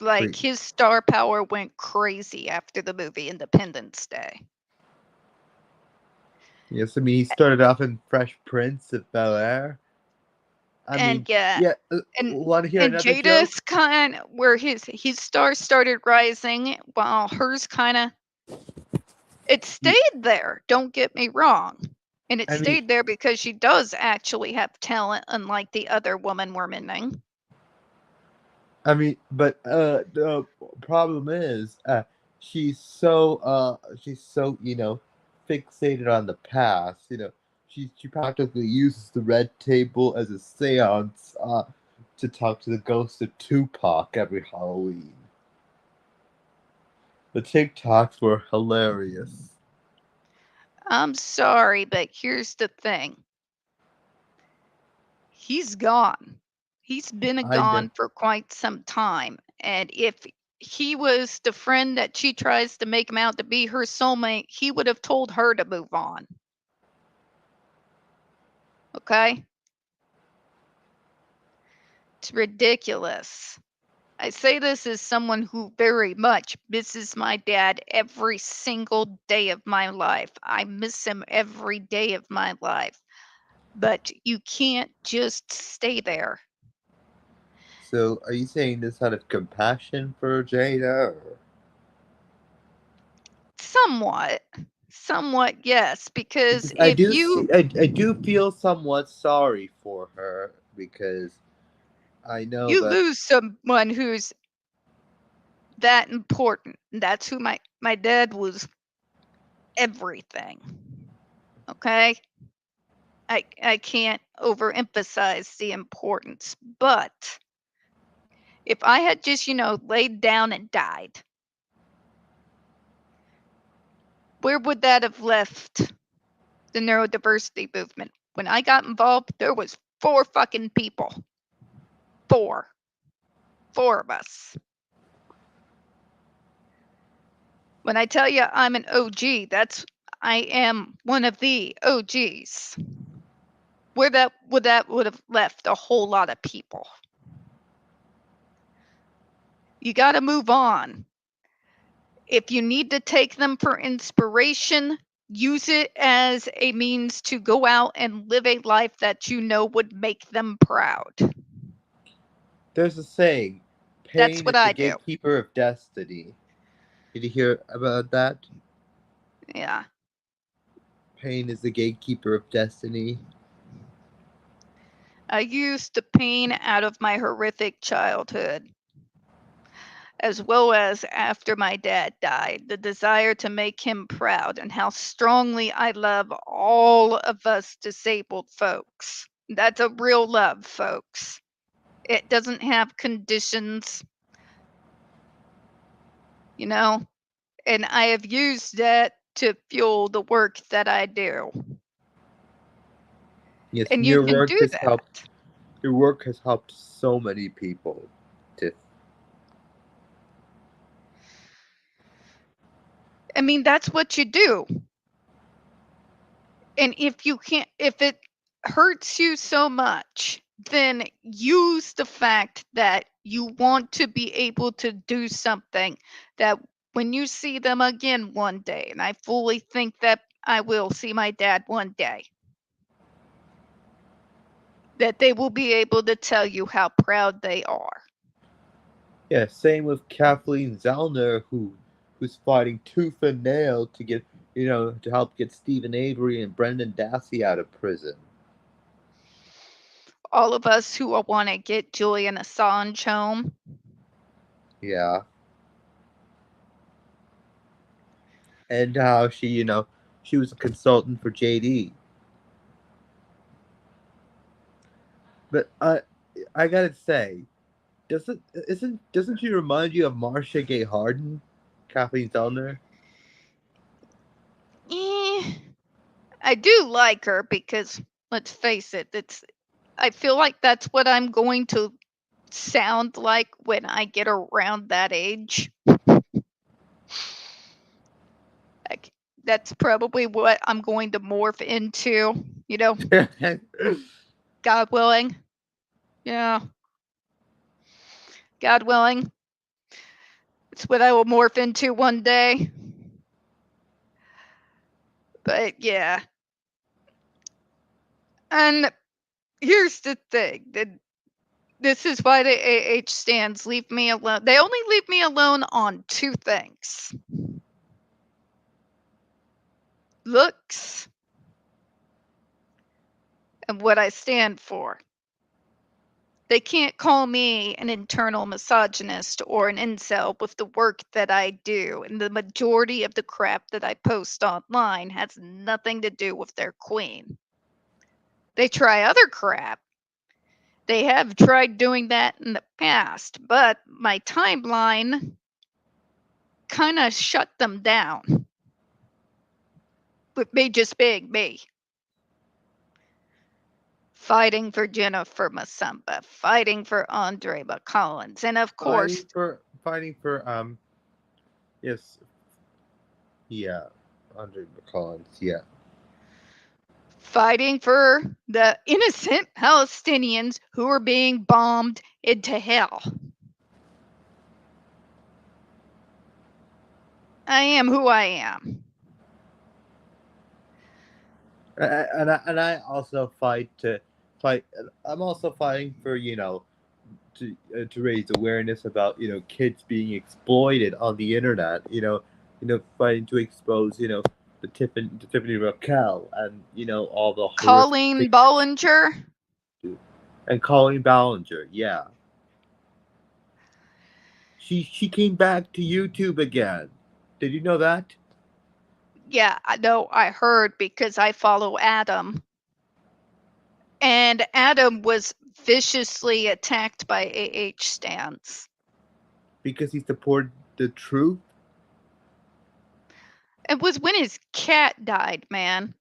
Like his star power went crazy after the movie Independence Day. Yes, I mean, he started off in Fresh Prince of Bel-Air. And Jada's kind of where his star started rising, while hers kind of, it stayed there. Don't get me wrong, and it stayed there because she does actually have talent, unlike the other woman we're mentioning. I mean, but the problem is, she's so fixated on the past. She practically uses the red table as a seance to talk to the ghost of Tupac every Halloween. The TikToks were hilarious. I'm sorry, but here's the thing. He's gone. He's been I know. gone for quite some time. And if he was the friend that she tries to make him out to be her soulmate, he would have told her to move on. Okay? It's ridiculous. I say this as someone who very much misses my dad every single day of my life. I miss him every day of my life. But you can't just stay there. So, are you saying this out of compassion for Jada? Or? Somewhat. Somewhat, yes. Because Because if you I do feel somewhat sorry for her because I know you that. lose someone who's that important, that's who my dad was everything. Okay? I can't overemphasize the importance, but if I had just, laid down and died, where would that have left the neurodiversity movement? When I got involved, there was 4 fucking people. 4. 4 of us. When I tell you I'm an OG, I am one of the OGs. Where that would have left a whole lot of people. You got to move on. If you need to take them for inspiration, use it as a means to go out and live a life that you know would make them proud. There's a saying, That's pain what is the I do. gatekeeper of destiny. Did you hear about that? Yeah. Pain is the gatekeeper of destiny. I used the pain out of my horrific childhood, as well as after my dad died, the desire to make him proud and how strongly I love all of us disabled folks. That's a real love, folks. It doesn't have conditions, you know, and I have used that to fuel the work that I do. Yes, And and you your can work do has that. helped. Your work has helped so many people. To I mean, that's what you do. And if it hurts you so much, then use the fact that you want to be able to do something that when you see them again one day, and I fully think that I will see my dad one day, that they will be able to tell you how proud they are. yeah, same with Kathleen Zellner, who's fighting tooth and nail to get to help get Stephen Avery and Brendan Dassey out of prison. All of us who want to get Julian Assange home. Yeah, and how she was a consultant for JD. But I gotta say, doesn't she remind you of Marcia Gay Harden, Kathleen Zellner? Eh, I do like her because let's face it, I feel like that's what I'm going to sound like when I get around that age. Like, that's probably what I'm going to morph into, God willing. Yeah, God willing. It's what I will morph into one day. But yeah. And here's the thing. This is why the AH stands leave me alone. They only leave me alone on 2 things. Looks and what I stand for. They can't call me an internal misogynist or an incel with the work that I do, and the majority of the crap that I post online has nothing to do with their queen. They try other crap. They have tried doing that in the past, but my timeline kind of shut them down with me just being me. fighting for Jennifer Masamba, fighting for Andre McCollins, and of course, fighting for yes, yeah, Andre McCollins, yeah. fighting for the innocent Palestinians who are being bombed into hell. I am who I am. And I also fight. I'm also fighting for to raise awareness about kids being exploited on the internet. Fighting to expose the Tiffany Raquel and all the horrific Colleen things that she Bollinger. do. And Colleen Ballinger, yeah, she came back to YouTube again. Did you know that? Yeah, I know, I heard because I follow Adam. And Adam was viciously attacked by AH stans. Because he supported the truth. It was when his cat died, man.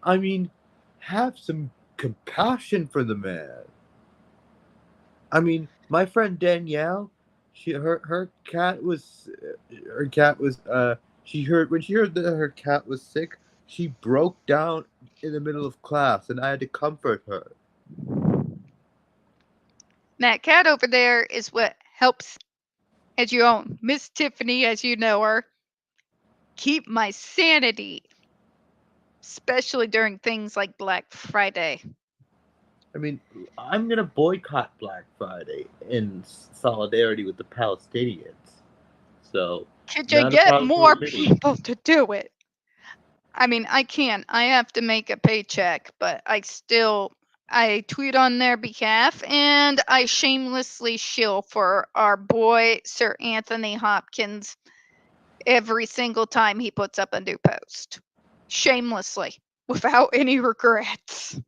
I mean, have some compassion for the man. I mean, my friend Danielle, her cat was she heard when she heard that her cat was sick, she broke down in the middle of class, and I had to comfort her. That cat over there is what helps, as you own Miss Tiffany, as you know her, keep my sanity, especially during things like Black Friday. I mean, I'm gonna boycott Black Friday in solidarity with the Palestinians. So, Could you not a get problem more for me. people to do it? I mean, I can't. I have to make a paycheck, but I tweet on their behalf and I shamelessly shill for our boy Sir Anthony Hopkins every single time he puts up a new post. Shamelessly, without any regrets.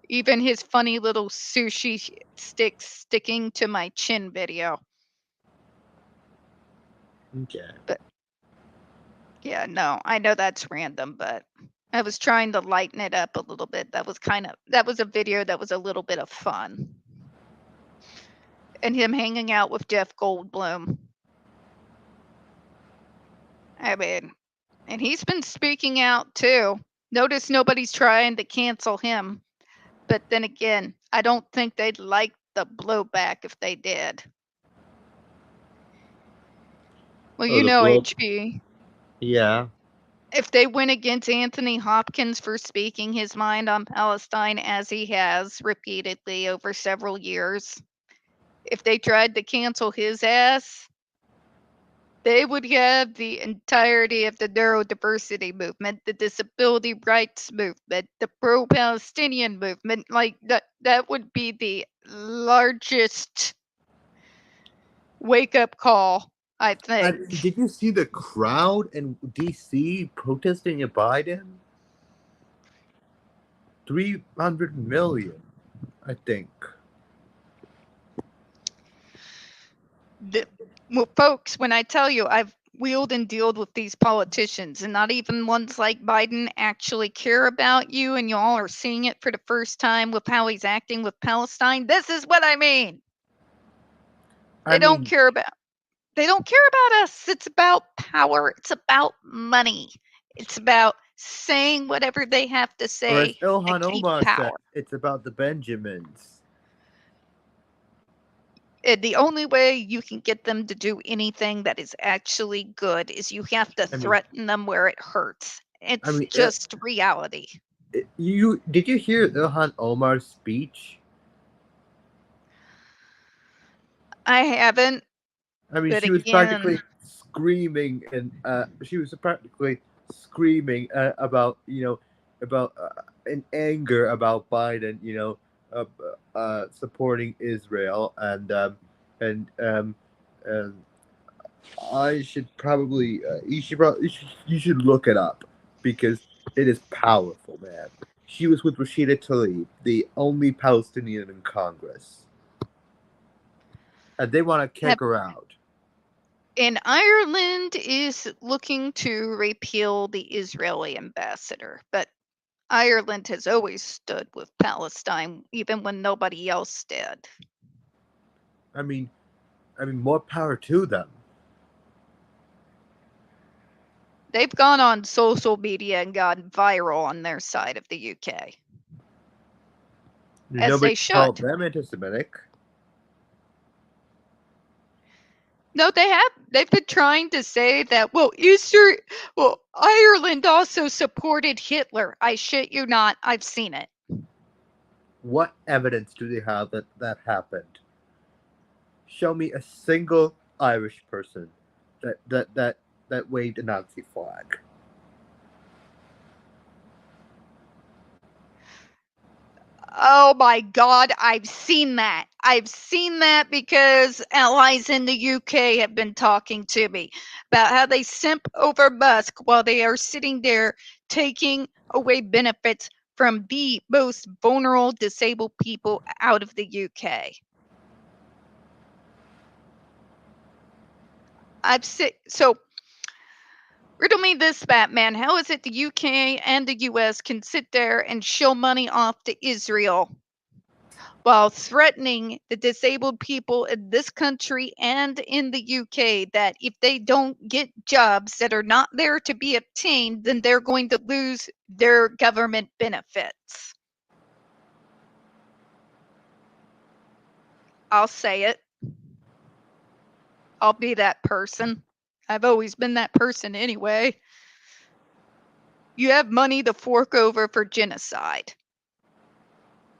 Even his funny little sushi stick sticking to my chin video. Okay. But yeah, no, I know that's random, but I was trying to lighten it up a little bit. That was a video that was a little bit of fun. And him hanging out with Jeff Goldblum. I mean, and he's been speaking out too. Notice nobody's trying to cancel him. But then again, I don't think they'd like the blowback if they did. Well, Oh, you the know, blow. HB, Yeah. if they went against Anthony Hopkins for speaking his mind on Palestine as he has repeatedly over several years, if they tried to cancel his ass, they would have the entirety of the neurodiversity movement, the disability rights movement, the pro-Palestinian movement. Like that would be the largest wake-up call, I think. And did you see the crowd in D.C. protesting Biden? 300 million, I think. Well, folks, when I tell you I've wheeled and dealed with these politicians, and not even ones like Biden actually care about you, and y'all are seeing it for the first time with how he's acting with Palestine. This is what I mean. They don't care about us. It's about power. It's about money. It's about saying whatever they have to or as say to Ilhan keep Omar said, power. it's about the Benjamins. And the only way you can get them to do anything that is actually good is you have to threaten them where it hurts. It's just reality. Did you hear Ilhan Omar's speech? I haven't. I mean, But she was again, practically screaming, and about about in anger about Biden, supporting Israel, and I should probably you should look it up because it is powerful, man. She was with Rashida Tlaib, the only Palestinian in Congress, and they want to kick her out. And Ireland is looking to repeal the Israeli ambassador, but Ireland has always stood with Palestine, even when nobody else did. I mean, more power to them. They've gone on social media and gone viral on their side of the UK, as Nobody they called should. them anti-Semitic. No, they have. They've been trying to say that, well, Ireland also supported Hitler. I shit you not. I've seen it. What evidence do they have that that happened? Show me a single Irish person that waved a Nazi flag. Oh my God, I've seen that. I've seen that because allies in the UK have been talking to me about how they simp over Musk while they are sitting there taking away benefits from the most vulnerable disabled people out of the UK. So riddle me this, Batman. How is it the UK and the US can sit there and shill money off to Israel while threatening the disabled people in this country and in the UK that if they don't get jobs that are not there to be obtained, then they're going to lose their government benefits? I'll say it. I'll be that person. I've always been that person anyway. You have money to fork over for genocide,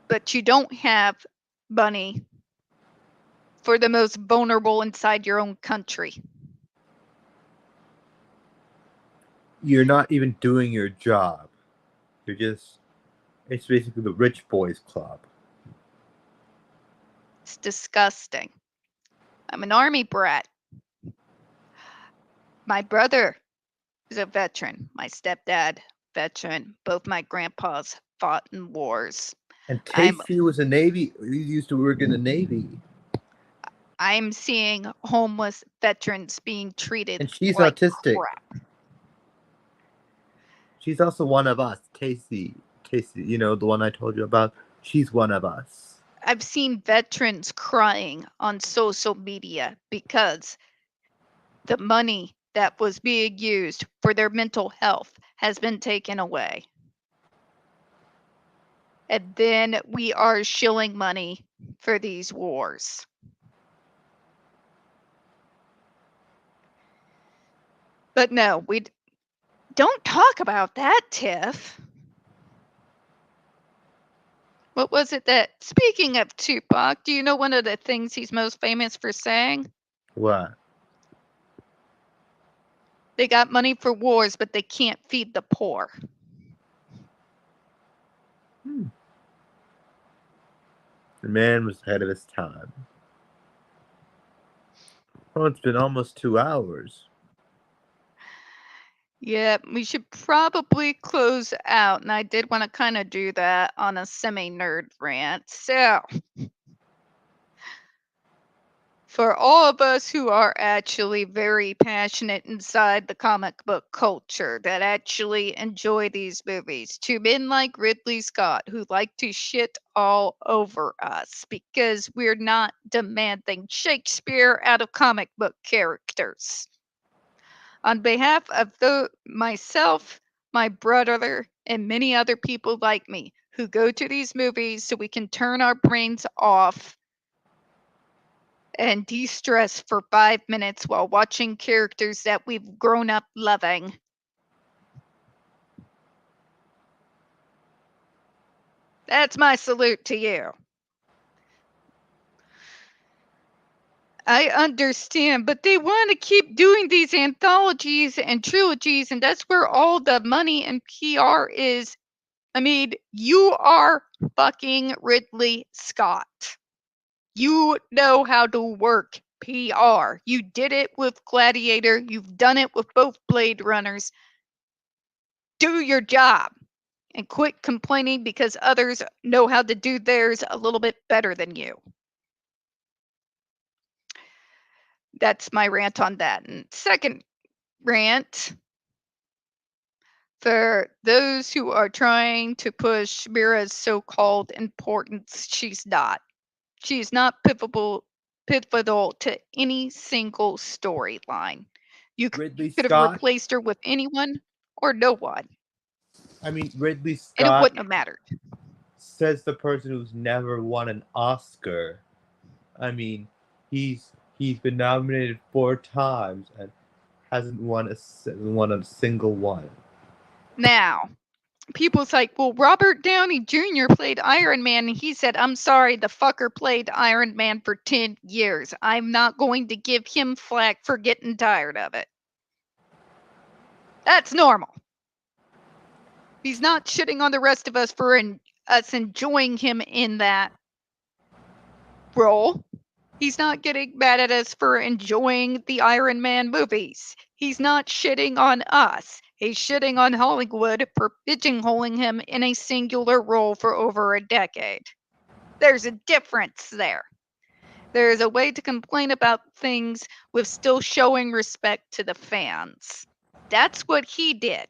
but you don't have money for the most vulnerable inside your own country. You're not even doing your job. It's basically the rich boys club. It's disgusting. I'm an army brat. My brother is a veteran. My stepdad, veteran. Both my grandpas fought in wars. And I'm Tasty was a Navy. He used to work in the Navy. I'm seeing homeless veterans being treated And she's like autistic. crap. She's also one of us. Tasty, you know, the one I told you about. She's one of us. I've seen veterans crying on social media because the money that was being used for their mental health has been taken away. And then we are shilling money for these wars. But no, we don't talk about that, Tiff. What was it that, speaking of Tupac, do you know one of the things he's most famous for saying? What? They got money for wars, but they can't feed the poor. The man was ahead of his time. Oh, it's been almost 2 hours. Yeah, we should probably close out. And I did want to kind of do that on a semi-nerd rant. So, for all of us who are actually very passionate inside the comic book culture, that actually enjoy these movies, to men like Ridley Scott who like to shit all over us because we're not demanding Shakespeare out of comic book characters. On behalf of myself, my brother, and many other people like me who go to these movies so we can turn our brains off and de-stress for 5 minutes while watching characters that we've grown up loving. That's my salute to you. I understand, but they want to keep doing these anthologies and trilogies, and that's where all the money and PR is. I mean, you are fucking Ridley Scott. You know how to work PR. You did it with Gladiator. You've done it with both Blade Runners. Do your job and quit complaining because others know how to do theirs a little bit better than you. That's my rant on that. And second rant, For those who are trying to push Mira's so-called importance, she's not. She's not pivotal to any single storyline. You Ridley could have Scott. replaced her with anyone or no one, I mean, Ridley and it Scott wouldn't have mattered. says the person who's never won an Oscar. I mean, he's been nominated 4 times and hasn't won a single one. Now, people's like, well, Robert Downey Jr. played Iron Man, and he said, I'm sorry, the fucker played Iron Man for 10 years. I'm not going to give him flack for getting tired of it. That's normal. He's not shitting on the rest of us for us enjoying him in that role. He's not getting mad at us for enjoying the Iron Man movies. He's not shitting on us. He's shitting on Hollywood for pigeonholing him in a singular role for over a decade. There's a difference there. There is a way to complain about things with still showing respect to the fans. That's what he did.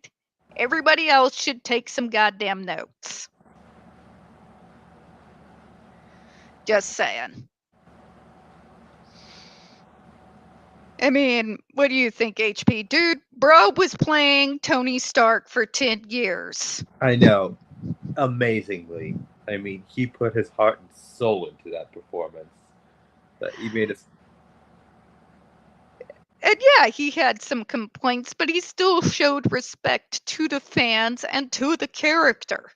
Everybody else should take some goddamn notes. Just saying. I mean, what do you think, HP? Dude, bro was playing Tony Stark for 10 years. I know. Amazingly. I mean, he put his heart and soul into that performance. That he made us. And yeah, he had some complaints, but he still showed respect to the fans and to the character.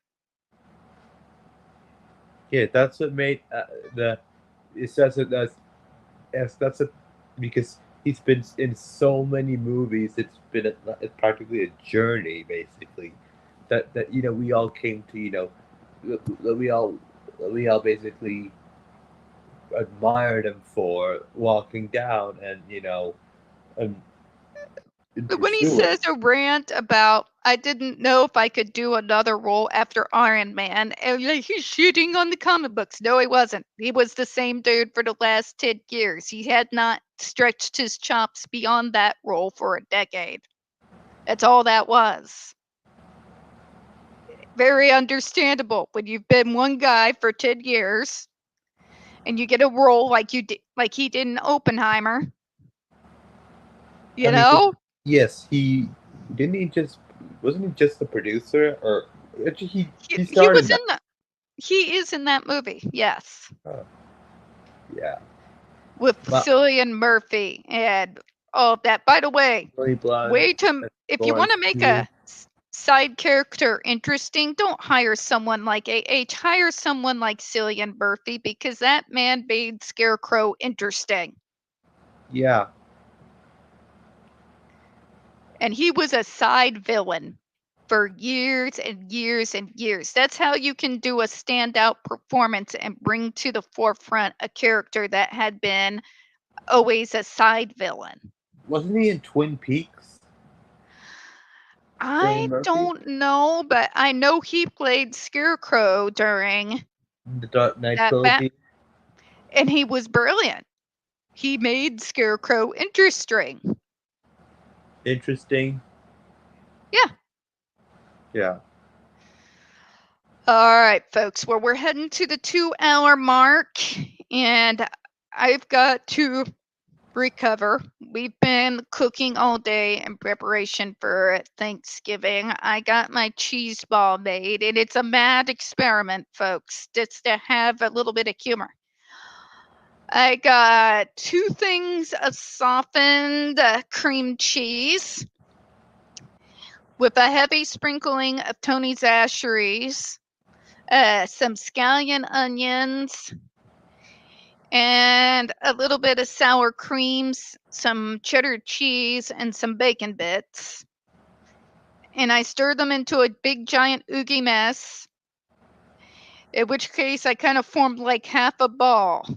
Yeah, that's what made the. It says it as. Yes, that's it. Because he's been in so many movies. It's been it's practically a journey, basically. That we all came to that we all basically admired him for walking down and But when he pursuing. says a rant about, I didn't know if I could do another role after Iron Man, and he's shitting on the comic books. No, he wasn't. He was the same dude for the last 10 years. He had not stretched his chops beyond that role for a decade. That's all that was. Very understandable when you've been one guy for 10 years and you get a role like he did in Oppenheimer. You know? Yes, he didn't. He just wasn't he just the producer, or actually he He started was that. in he is in that movie. Yes. Yeah, With Well- Cillian Murphy and all of that. By the way, Really Blood. wait to if you want to Florence make Pugh. a side character interesting, don't hire someone like AH. Hire someone like Cillian Murphy because that man made Scarecrow interesting. Yeah, And he was a side villain for years and years and years. That's how you can do a standout performance and bring to the forefront a character that had been always a side villain. wasn't he in Twin Peaks? I Murphy? don't know, but I know he played Scarecrow during The Dark Knight that trilogy. and he was brilliant. He made Scarecrow interesting. Interesting. Yeah. Yeah. All right, folks. Well, we're heading to the 2-hour mark, and I've got to recover. We've been cooking all day in preparation for Thanksgiving. I got my cheese ball made, and it's a mad experiment, folks, just to have a little bit of humor. I got 2 things of softened cream cheese with a heavy sprinkling of Tony's Asheries, some scallion onions, and a little bit of sour creams, some cheddar cheese, and some bacon bits. And I stirred them into a big giant oogie mess, in which case I kind of formed like half a ball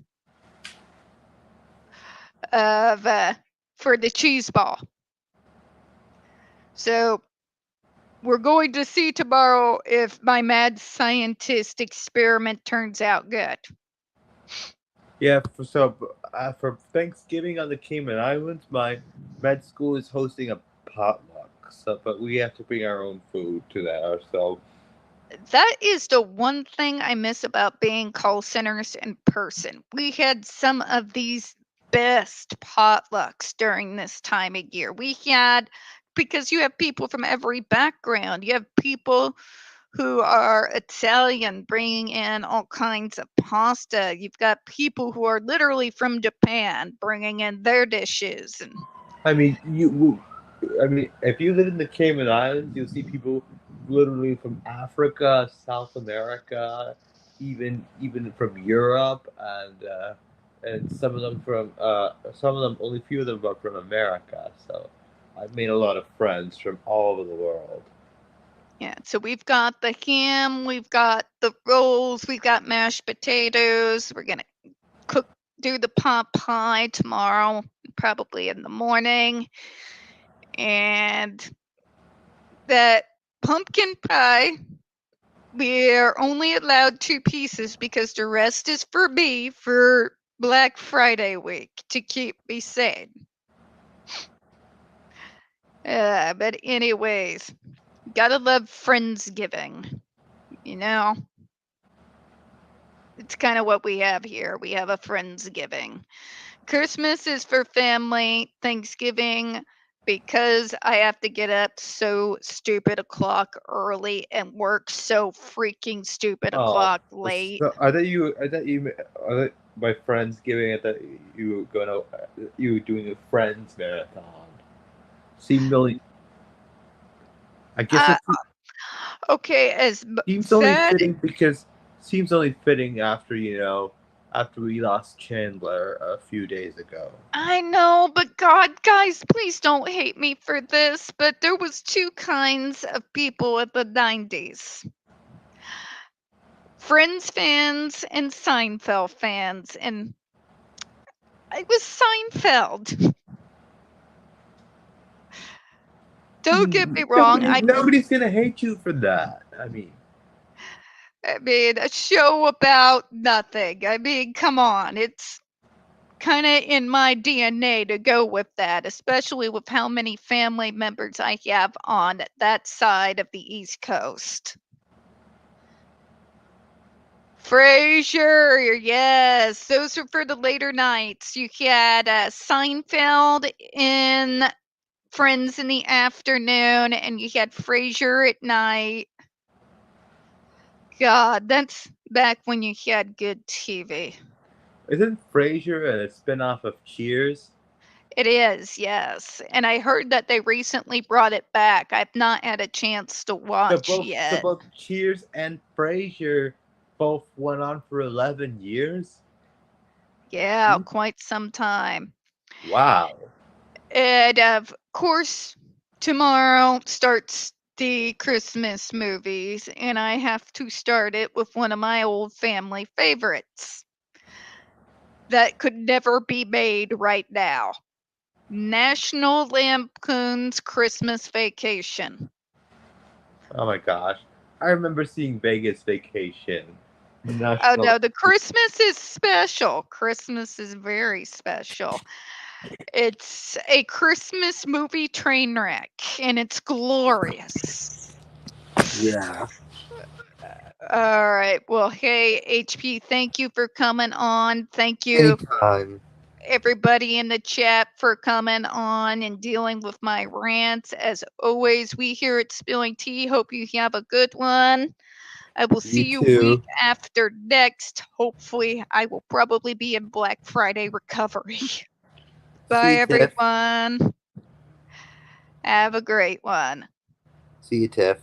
of for the cheese ball. So we're going to see tomorrow if my mad scientist experiment turns out good. Yeah. For Thanksgiving on the Cayman Islands, my med school is hosting a potluck. So, but we have to bring our own food to that ourselves. That is the one thing I miss about being call centers in person. We had some of these best potlucks during this time of year. We had, because you have people from every background. You have people who are Italian bringing in all kinds of pasta. You've got people who are literally from Japan bringing in their dishes. And I mean, if you live in the Cayman Islands, you'll see people literally from Africa, South America, even from Europe, and some of them, only few of them are from America. So I've made a lot of friends from all over the world. yeah, so we've got the ham, we've got the rolls, we've got mashed potatoes. We're going to do the pot pie tomorrow, probably in the morning. And that pumpkin pie, we're only allowed 2 pieces because the rest is for me for Black Friday week to keep me sane. But anyways, gotta love Friendsgiving, you know? It's kind of what we have here. We have a Friendsgiving. Christmas is for family. Thanksgiving, because I have to get up so stupid o'clock early and work so freaking stupid o'clock late. So are that my friends giving it that you were doing a friends marathon. Seemed only, I guess Uh, it okay, as seems only sad. fitting because seems only fitting after we lost Chandler a few days ago. I know, but God, guys, please don't hate me for this, but there was 2 kinds of people at the 90s. Friends fans and Seinfeld fans, and I was Seinfeld. Don't get me wrong, Nobody's gonna hate you for that. I mean, a show about nothing. I mean, come on, it's kind of in my DNA to go with that, especially with how many family members I have on that side of the East Coast. Frasier, yes, those are for the later nights. You had Seinfeld in Friends in the afternoon, and you had Frasier at night. God, that's back when you had good TV. Isn't Frasier a spinoff of Cheers? It is, yes. And I heard that they recently brought it back. I've not had a chance to watch So yet. both Cheers and Frasier both went on for 11 years. Yeah, quite some time. Wow. And of course, tomorrow starts the Christmas movies, and I have to start it with one of my old family favorites that could never be made right now. National Lampoon's Christmas Vacation. Oh my gosh. I remember seeing Vegas Vacation. Oh no, the Christmas is special. Christmas is very special. It's a Christmas movie train wreck, and it's glorious. Yeah. All right. Well, hey, HP, thank you for coming on. Thank you, Anytime. everybody in the chat, for coming on and dealing with my rants. As always, we here at Spilling Tea hope you have a good one. I will see you week too. after next. Hopefully, I will probably be in Black Friday recovery. Bye, you, Tiff. everyone. Have a great one. See you, Tiff.